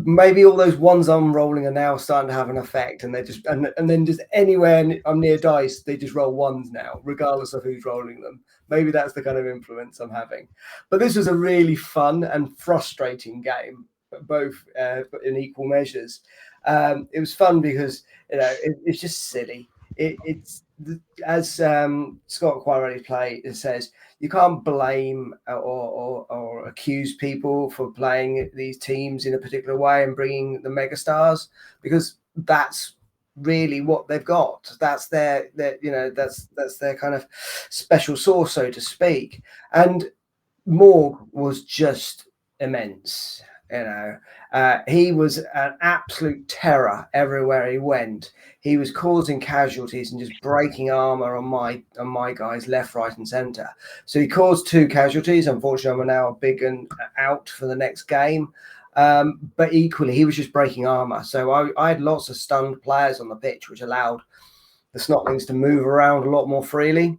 maybe all those ones I'm rolling are now starting to have an effect, and they just and then just anywhere I'm near dice, they just roll ones now, regardless of who's rolling them. Maybe that's the kind of influence I'm having. But this was a really fun and frustrating game, both in equal measures. It was fun because it's just silly. It's as Scott quite rightly says, you can't blame or accuse people for playing these teams in a particular way and bringing the megastars, because that's really what they've got. That's their that's their kind of special sauce, so to speak. And Morg was just immense. He was an absolute terror everywhere he went. He was causing casualties and just breaking armor on my guys left, right, and center. So he caused 2 casualties. Unfortunately, I'm now big and out for the next game. But equally, he was just breaking armor. So I had lots of stunned players on the pitch, which allowed the Snotlings to move around a lot more freely.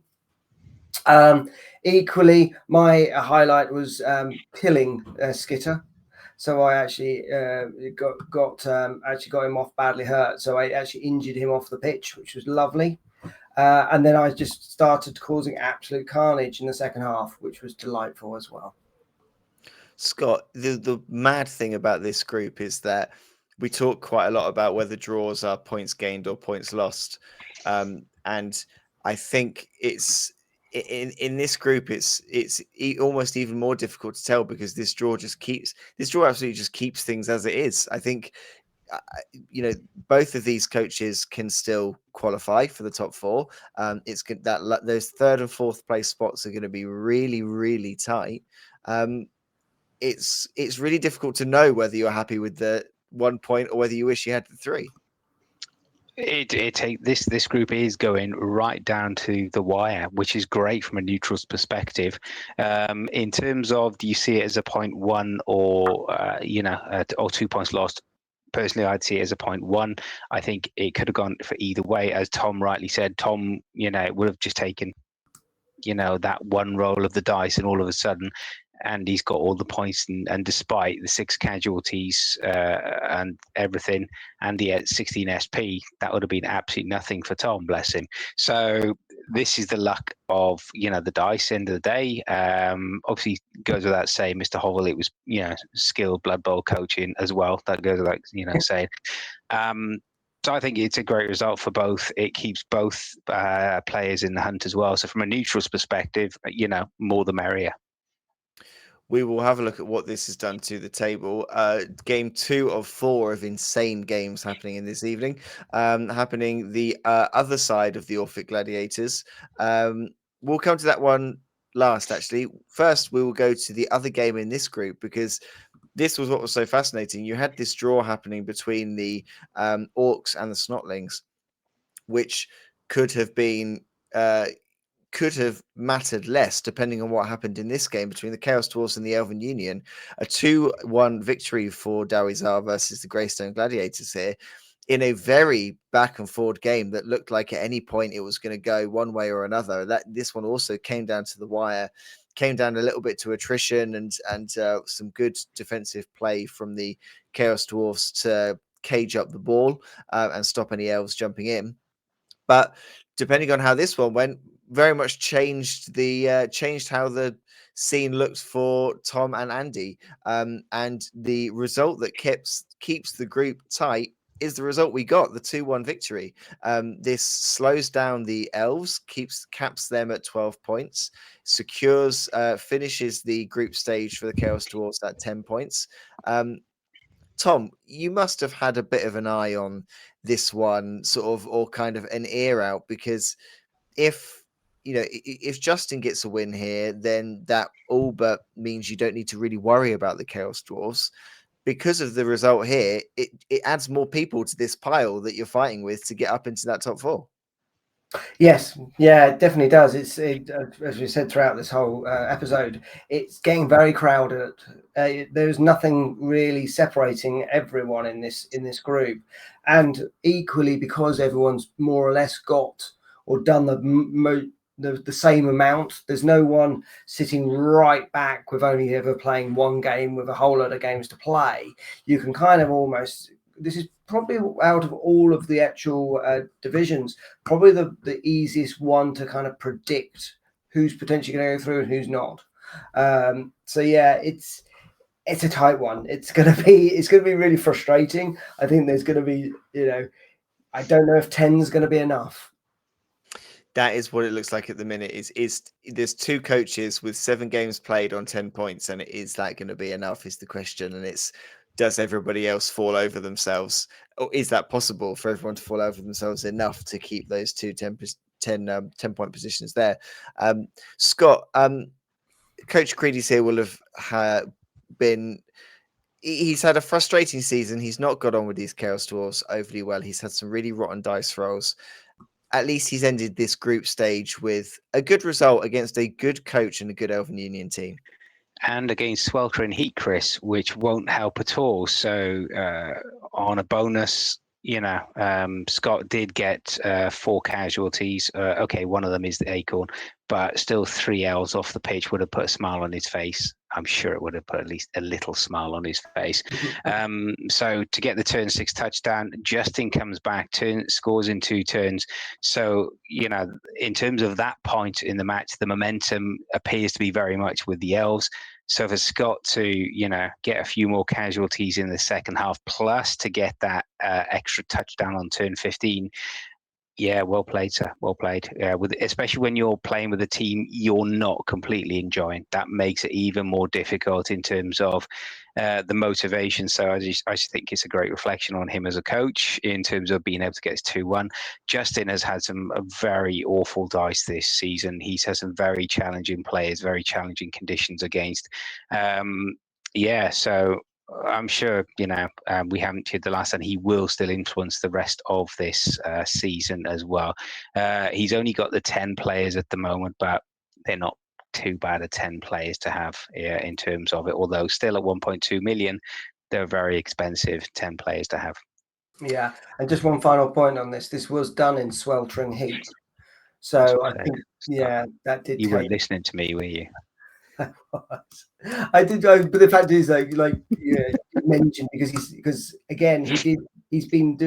Equally, my highlight was killing Skitter. So I actually got him off badly hurt. So I actually injured him off the pitch, which was lovely. And then I just started causing absolute carnage in the second half, which was delightful as well. Scott, the mad thing about this group is that we talk quite a lot about whether draws are points gained or points lost. And I think it's in this group, it's almost even more difficult to tell because this draw absolutely just keeps things as it is. I think both of these coaches can still qualify for the top four. Those third and fourth place spots are going to be really, really tight. It's really difficult to know whether you're happy with the 1 point or whether you wish you had the 3. This group is going right down to the wire, which is great from a neutral's perspective. In terms of, do you see it as a 0.1 or or 2 points lost? Personally, I'd see it as a 0.1. I think it could have gone for either way, as Tom rightly said. Tom, would have just taken, that one roll of the dice, and all of a sudden, and he's got all the points, and despite the 6 casualties and everything, and the 16 SP, that would have been absolutely nothing for Tom, bless him. So this is the luck of the dice. End of the day, obviously goes without saying, Mr. Hovell, it was skilled Blood Bowl coaching as well. That goes without saying. So I think it's a great result for both. It keeps both players in the hunt as well. So from a neutral's perspective, more the merrier. We will have a look at what this has done to the table. Game 2 of 4 of insane games happening in this evening. Happening the other side of the Orphic Gladiators. We'll come to that one last, actually. First, we will go to the other game in this group, because this was what was so fascinating. You had this draw happening between the Orcs and the Snotlings, which could have been... could have mattered less depending on what happened in this game between the Chaos Dwarfs and the Elven Union. A 2-1 victory for Dawizar versus the Greystone Gladiators here, in a very back and forward game that looked like at any point it was going to go one way or another. This one also came down to the wire, came down a little bit to attrition, and some good defensive play from the Chaos Dwarfs to cage up the ball and stop any elves jumping in. But depending on how this one went, very much changed how the scene looks for Tom and Andy. And the result that keeps the group tight is the result we got, the 2-1 victory. This slows down the elves, caps them at 12 points, secures, finishes the group stage for the Chaos Dwarfs at 10 points. Tom, you must have had a bit of an eye on this one, sort of, or kind of an ear out, because if Justin gets a win here, then that all but means you don't need to really worry about the Chaos Dwarfs. Because of the result here, it adds more people to this pile that you're fighting with to get up into that top 4. Yes, yeah, it definitely does. As we said throughout this whole episode, it's getting very crowded. There's nothing really separating everyone in this group, and equally, because everyone's more or less got or done the same amount. There's no one sitting right back with only ever playing one game with a whole lot of games to play. You can kind of almost. This is probably, out of all of the actual divisions, probably the easiest one to kind of predict who's potentially going to go through and who's not. So yeah, it's a tight one. It's going to be really frustrating. I think there's going to be, I don't know if 10 is going to be enough. That is what it looks like at the minute. Is there's 2 coaches with 7 games played on 10 points, and is that going to be enough? Is the question, and it's, does everybody else fall over themselves, or is that possible for everyone to fall over themselves enough to keep those 2 10 point positions there? Scott, Coach Creedy's here will have been. He's had a frustrating season. He's not got on with these Chaos Dwarfs overly well. He's had some really rotten dice rolls. At least he's ended this group stage with a good result against a good coach and a good Elven Union team. And against Sweltering Heat, Chris, which won't help at all. So on a bonus, Scott did get 4 casualties. Okay, one of them is the Acorn, but still 3 L's off the pitch would have put a smile on his face. I'm sure it would have put at least a little smile on his face. So to get the turn 6 touchdown, Justin comes back, scores in 2 turns. So, in terms of that point in the match, the momentum appears to be very much with the elves. So for Scott to, get a few more casualties in the second half, plus to get that extra touchdown on turn 15, Yeah, well played, sir. Well played. Especially when you're playing with a team you're not completely enjoying, that makes it even more difficult in terms of the motivation. So I just think it's a great reflection on him as a coach in terms of being able to get us 2-1. Justin has had some very awful dice this season. He's had some very challenging players, very challenging conditions against. So I'm sure, we haven't heard the last, and he will still influence the rest of this season as well. He's only got the 10 players at the moment, but they're not too bad at 10 players to have in terms of it, although still at 1.2 million, they're very expensive 10 players to have. Yeah, and just one final point on this. This was done in sweltering heat. So I think, that did You take... weren't listening to me, were you? I did, but the fact is, you mentioned, because again, he's been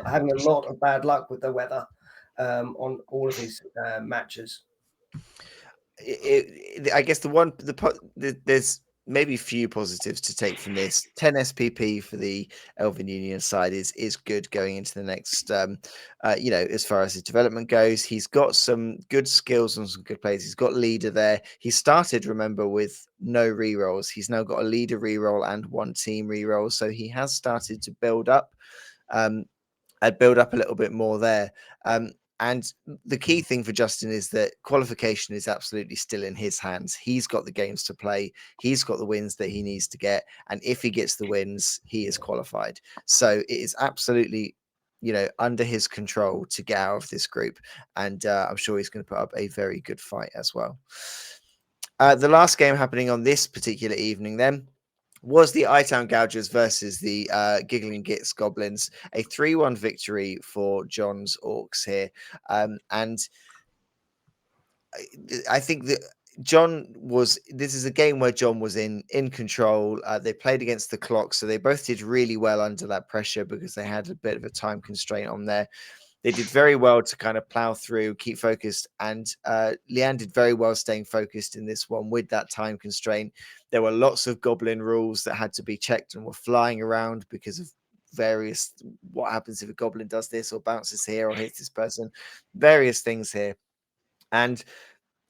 having a lot of bad luck with the weather on all of his matches. I guess there's maybe few positives to take from this. 10 SPP for the Elven Union side is good going into the next. As far as his development goes, he's got some good skills and some good plays. He's got leader there. He started, remember, with no rerolls. He's now got a leader reroll and one team reroll, so he has started to build up. I'd build up a little bit more there. And the key thing for Justin is that qualification is absolutely still in his hands. He's got the games to play. He's got the wins that he needs to get. And if he gets the wins, he is qualified. So it is absolutely, under his control to get out of this group. And I'm sure he's going to put up a very good fight as well. The last game happening on this particular evening then was the I-Town Gougers versus the Giggling Gits Goblins, a 3-1 victory for John's Orcs here. And I think that this is a game where John was in control. They played against the clock, so they both did really well under that pressure because they had a bit of a time constraint on there. They did very well to kind of plow through, keep focused, and Leanne did very well staying focused in this one with that time constraint. There were lots of goblin rules that had to be checked and were flying around because of various, what happens if a goblin does this or bounces here or hits this person, various things here. And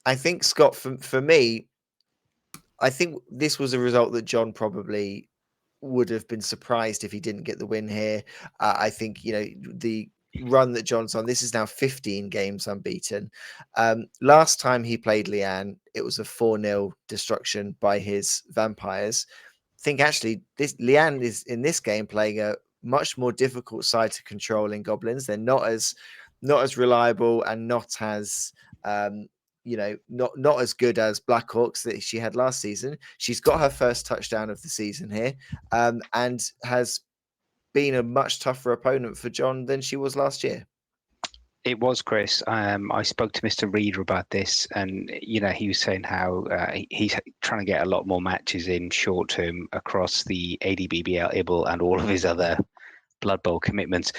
I think, Scott, for me, I think this was a result that John probably would have been surprised if he didn't get the win here. I think, the run that John's on, this is now 15 games unbeaten. Last time he played Leanne, it was a 4-0 destruction by his vampires. I think actually Leanne is in this game playing a much more difficult side to control in goblins. They're not as reliable and not as not as good as Blackhawks that she had last season. She's got her first touchdown of the season here, and has been a much tougher opponent for John than she was last year. It was, Chris. I spoke to Mr. Reader about this, and he was saying how he's trying to get a lot more matches in short term across the A&DBBL, IBL, and all of his other Blood Bowl commitments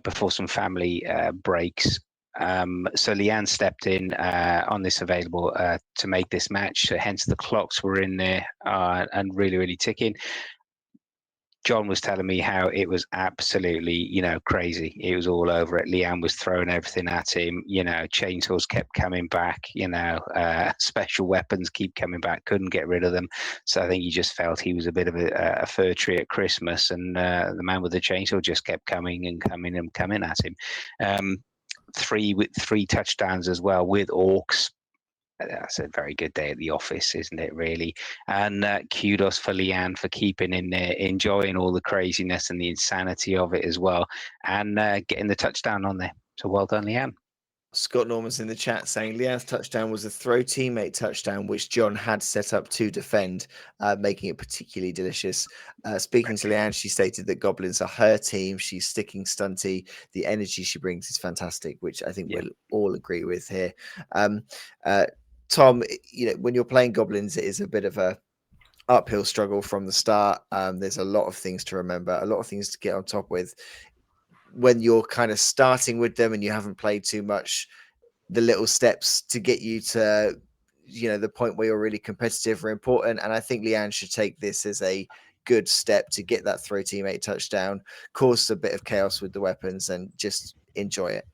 before some family breaks. So Leanne stepped in on this available to make this match. So hence the clocks were in there and really, really ticking. John was telling me how it was absolutely, crazy. It was all over it. Leanne was throwing everything at him. Chainsaws kept coming back. Special weapons keep coming back. Couldn't get rid of them. So I think he just felt he was a bit of a fir tree at Christmas, and the man with the chainsaw just kept coming and coming and coming at him. Three touchdowns as well with Orcs. That's a very good day at the office, isn't it, really? And kudos for Leanne for keeping in there, enjoying all the craziness and the insanity of it as well, and getting the touchdown on there. So well done, Leanne. Scott Norman's in the chat saying Leanne's touchdown was a throw teammate touchdown, which John had set up to defend, making it particularly delicious. Speaking to Leanne, she stated that Goblins are her team. She's sticking stunty. The energy she brings is fantastic, which I think we'll all agree with here. Tom, when you're playing Goblins, it is a bit of a uphill struggle from the start. There's a lot of things to remember, a lot of things to get on top with. When you're kind of starting with them and you haven't played too much, the little steps to get you to, the point where you're really competitive are important. And I think Leanne should take this as a good step to get that throw teammate touchdown, cause a bit of chaos with the weapons, and just enjoy it.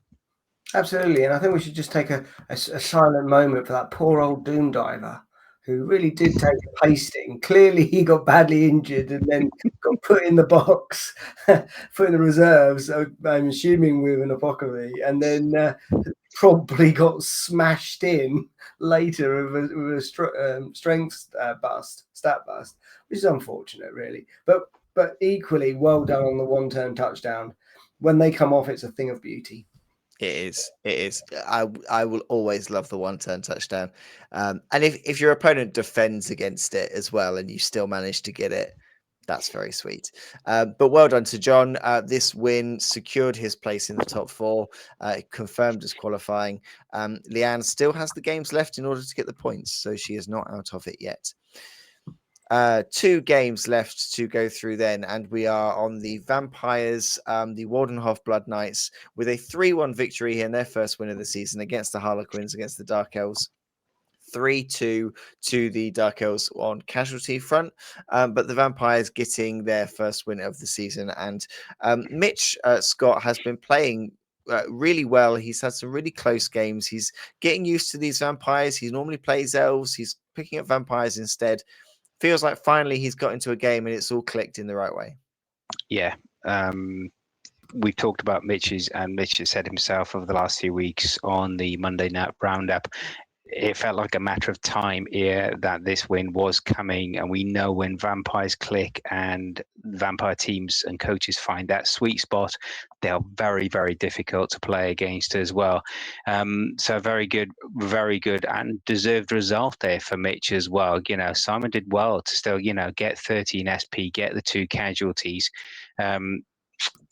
Absolutely, and I think we should just take a silent moment for that poor old Doom Diver who really did take a pasting. Clearly, he got badly injured and then got put in the box, put in the reserves. So I'm assuming with an apocalypse, and then probably got smashed in later with a strength stat bust, which is unfortunate, really. But equally, well done on the one-turn touchdown. When they come off, it's a thing of beauty. It is. It is. I will always love the one-turn touchdown. And if your opponent defends against it as well, and you still manage to get it, that's very sweet. But well done to John. This win secured his place in the top four, confirmed as qualifying. Leanne still has the games left in order to get the points, so she is not out of it yet. 2 games left to go through then, and we are on the Vampires, the Waldenhof Blood Knights, with a 3-1 victory in their first win of the season against the Harlequins, against the Dark Elves. 3-2 to the Dark Elves on casualty front, but the Vampires getting their first win of the season. And Mitch Scott has been playing really well. He's had some really close games. He's getting used to these Vampires. He normally plays Elves. He's picking up Vampires instead. Feels like finally he's got into a game and it's all clicked in the right way. Yeah. We've talked about Mitch's, and Mitch has said himself over the last few weeks on the Monday Night Roundup, it felt like a matter of time here that this win was coming. And we know when Vampires click and Vampire teams and coaches find that sweet spot, they're very, very difficult to play against as well. So very good and deserved result there for Mitch as well. You know, Simon did well to still, get 13 SP, get the 2 casualties.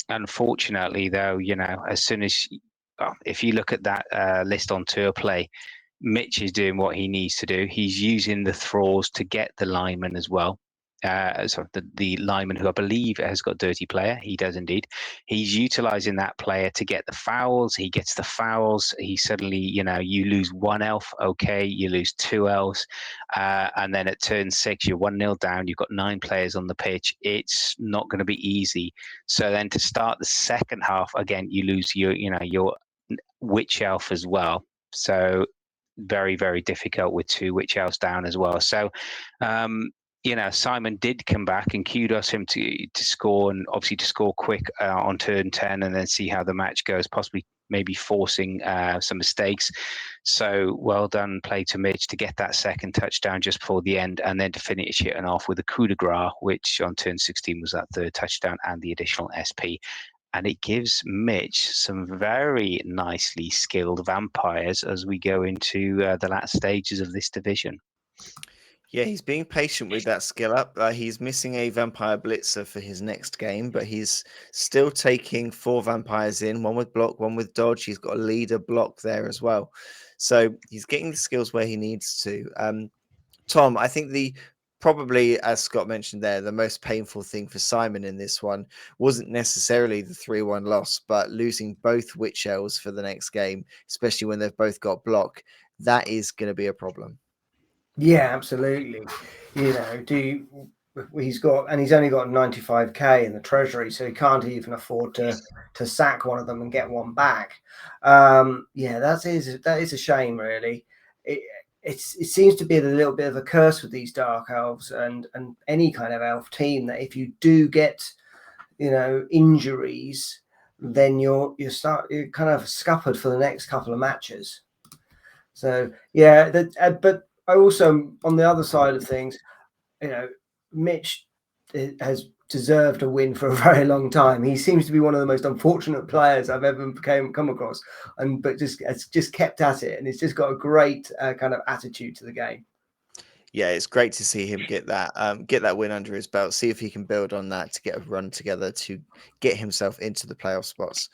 Unfortunately, though, as soon as if you look at that list on Tour Play, Mitch is doing what he needs to do. He's using the thralls to get the lineman as well. The lineman who I believe has got dirty player. He does indeed. He's utilizing that player to get the fouls. He gets the fouls. He suddenly, you lose 1 elf. Okay, you lose 2 elves. And then at turn 6, you're 1-0 down. You've got 9 players on the pitch. It's not going to be easy. So then to start the second half, again, you lose your witch elf as well. So very, very difficult with 2 witch elves down as well. So, Simon did come back, and kudos him to score, and obviously to score quick on turn 10 and then see how the match goes, possibly maybe forcing some mistakes. So well done play to Mitch to get that second touchdown just before the end, and then to finish it off with a coup de grace, which on turn 16 was that 3rd touchdown and the additional SP. And it gives Mitch some very nicely skilled vampires as we go into the last stages of this division. Yeah, he's being patient with that skill up. He's missing a vampire blitzer for his next game, but he's still taking 4 vampires in, 1 with block, 1 with dodge. He's got a leader block there as well. So he's getting the skills where he needs to. Tom, I think probably, as Scott mentioned there, the most painful thing for Simon in this one wasn't necessarily the 3-1 loss, but losing both witch elves for the next game, especially when they've both got block. That is going to be a problem. Yeah, absolutely. He's only got 95k in the treasury, so he can't even afford to sack one of them and get one back. That is a shame, really. It seems to be a little bit of a curse with these dark elves and any kind of elf team, that if you do get injuries, then you're kind of scuppered for the next couple of matches. So yeah, but I also, on the other side of things, Mitch has deserved a win for a very long time. He seems to be one of the most unfortunate players I've ever come across, but just kept at it, and he's just got a great kind of attitude to the game. Yeah, it's great to see him get that win under his belt. See if he can build on that to get a run together to get himself into the playoff spots.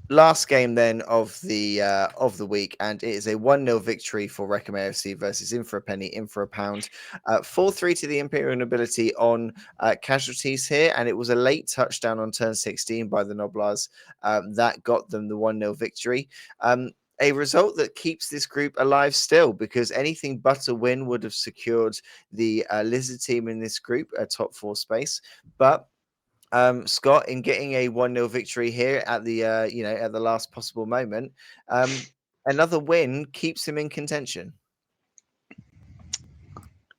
Last game then of the week, and it is a 1-0 victory for Wreckham AFC versus In for a Penny, In for a Pound. 4-3 to the Imperial Nobility on casualties here, and it was a late touchdown on turn 16 by the Noblars that got them the 1-0 victory. A result that keeps this group alive still, because anything but a win would have secured the Lizard team in this group a top 4 space. But Scott, in getting a 1-0 victory here at the at the last possible moment. Another win keeps him in contention.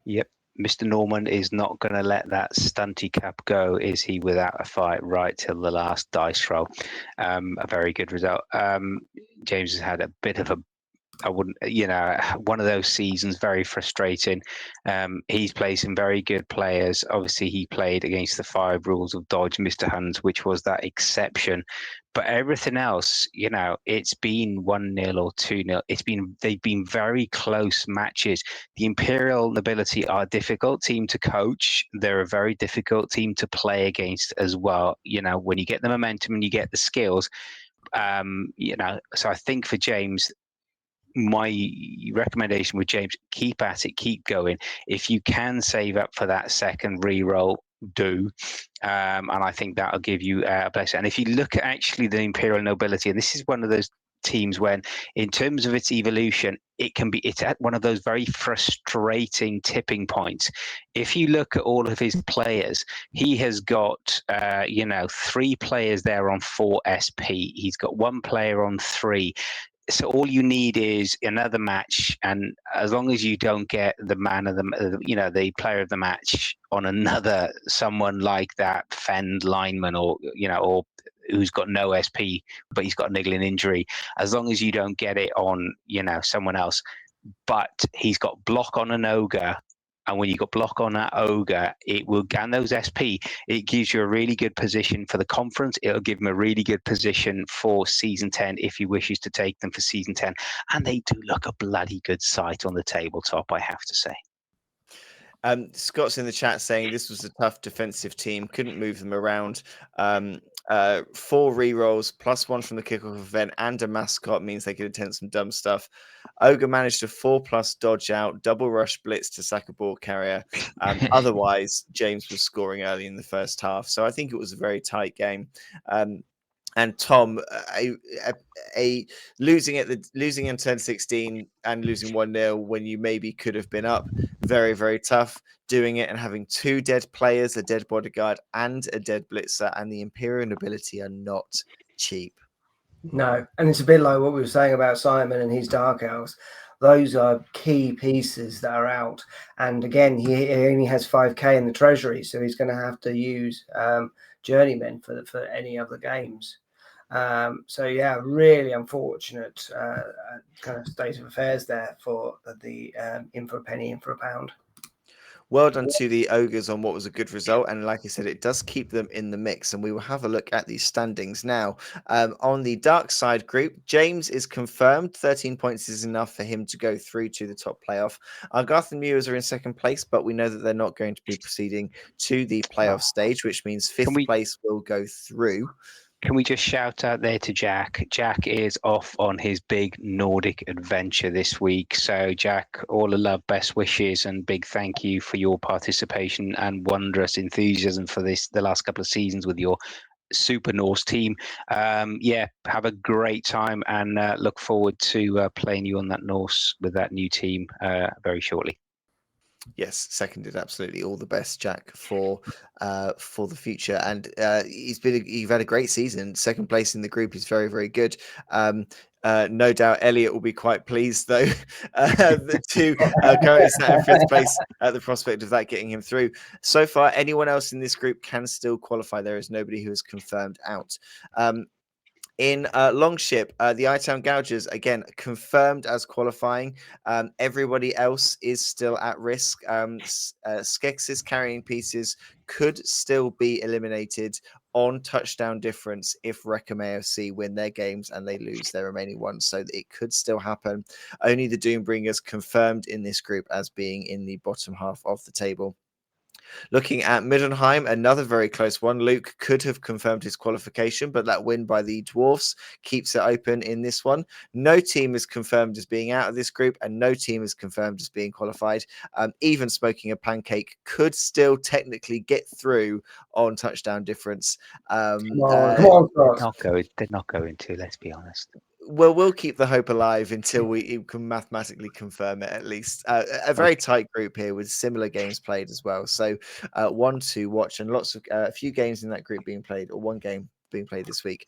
Yep. Mr. Norman is not going to let that stunty cap go, is he, without a fight right till the last dice roll. A very good result. James has had a bit of one of those seasons, very frustrating. He's played some very good players. Obviously, he played against the 5 rules of dodge, Mr. Huns, which was that exception. But everything else, it's been 1-0 or 2-0. They've been very close matches. The Imperial Nobility are a difficult team to coach. They're a very difficult team to play against as well. When you get the momentum and you get the skills, so I think for James, my recommendation with James, keep at it, keep going. If you can save up for that second re-roll, do. And I think that'll give you a blessing. And if you look at actually the Imperial Nobility, and this is one of those teams when, in terms of its evolution, it's at one of those very frustrating tipping points. If you look at all of his players, he has got 3 players there on 4 SP. He's got 1 player on 3. So all you need is another match, and as long as you don't get the man of the player of the match on someone like that Fend lineman, or who's got no SP but he's got a niggling injury, as long as you don't get it on someone else, but he's got block on an ogre. And when you got block on that ogre, it will gain those SP. It gives you a really good position for the conference. It'll give him a really good position for season 10 if he wishes to take them for season 10. And they do look a bloody good sight on the tabletop, I have to say. Scott's in the chat saying this was a tough defensive team, couldn't move them around. 4 re-rolls plus 1 from the kickoff event and a mascot means they could attempt some dumb stuff. Ogre managed a 4+ dodge out, double rush blitz to sack a ball carrier. Otherwise, James was scoring early in the first half. So I think it was a very tight game. And Tom, losing in turn 16 and losing 1-0 when you maybe could have been up, very, very tough. Doing it and having 2 dead players, a dead bodyguard and a dead blitzer, and the Imperial Nobility are not cheap. No, and it's a bit like what we were saying about Simon and his Dark Elves. Those are key pieces that are out. And again, he only has 5k in the treasury, so he's going to have to use journeymen for any other games. So yeah, really unfortunate kind of state of affairs there for the in for a penny, in for a pound. Well done to the Ogres on what was a good result. And like I said, it does keep them in the mix. And we will have a look at these standings now. On the dark side group, James is confirmed. 13 points is enough for him to go through to the top playoff. Garth and Mewers are in second place, but we know that they're not going to be proceeding to the playoff stage, which means fifth place will go through. Can we just shout out there to Jack? Jack is off on his big Nordic adventure this week. So, Jack, all the love, best wishes, and big thank you for your participation and wondrous enthusiasm for the last couple of seasons with your Super Norse team. Have a great time and look forward to playing you on that Norse with that new team very shortly. Yes, seconded. Absolutely, all the best, Jack, for the future. And you've had a great season. Second place in the group is very, very good. No doubt, Elliot will be quite pleased though to currently sat in 5th place at the prospect of that getting him through. So far, anyone else in this group can still qualify. There is nobody who is confirmed out. In Longship, the iTown Gougers, again, confirmed as qualifying. Everybody else is still at risk. Skex's carrying pieces could still be eliminated on touchdown difference if Wreckham AFC win their games and they lose their remaining ones. So it could still happen. Only the Doombringers confirmed in this group as being in the bottom half of the table. Looking at Middenheim, another very close one. Luke could have confirmed his qualification, but that win by the Dwarfs keeps it open in this one. No team is confirmed as being out of this group, and no team is confirmed as being qualified. Even Smoking a Pancake could still technically get through on touchdown difference. Come on, They're not going to, let's be honest. Well, we'll keep the hope alive until we can mathematically confirm it, at least. A very tight group here with similar games played as well. So, one to watch, and lots of a few games in that group being played, or one game being played this week.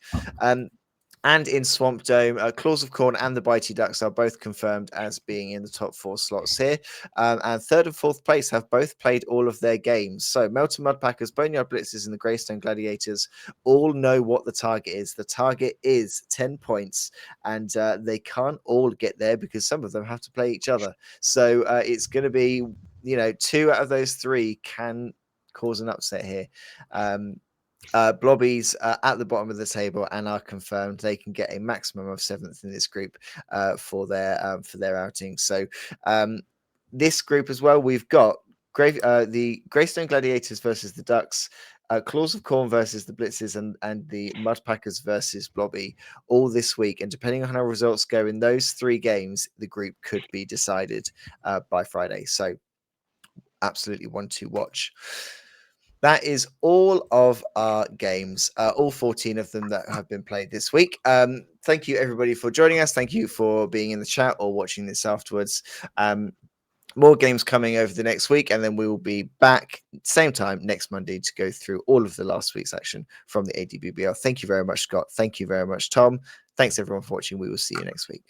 And in Swamp Dome, Claws of Corn and the Bitey Ducks are both confirmed as being in the top 4 slots here. And third and fourth place have both played all of their games. So Melton Mudpackers, Boneyard Blitzers, and the Greystone Gladiators all know what the target is. The target is 10 points, and they can't all get there because some of them have to play each other. So it's going to be, 2 out of those 3 can cause an upset here. Blobbies at the bottom of the table and are confirmed they can get a maximum of 7th in this group for their outing. So this group as well, we've got the Greystone Gladiators versus the Ducks, Claws of Corn versus the Blitzes, and the Mudpackers versus Blobby all this week. And depending on how results go in those 3 games, the group could be decided by Friday. So absolutely one to watch. That is all of our games, all 14 of them that have been played this week. Thank you, everybody, for joining us. Thank you for being in the chat or watching this afterwards. More games coming over the next week, and then we will be back same time next Monday to go through all of the last week's action from the A&DBBL. Thank you very much, Scott. Thank you very much, Tom. Thanks, everyone, for watching. We will see you next week.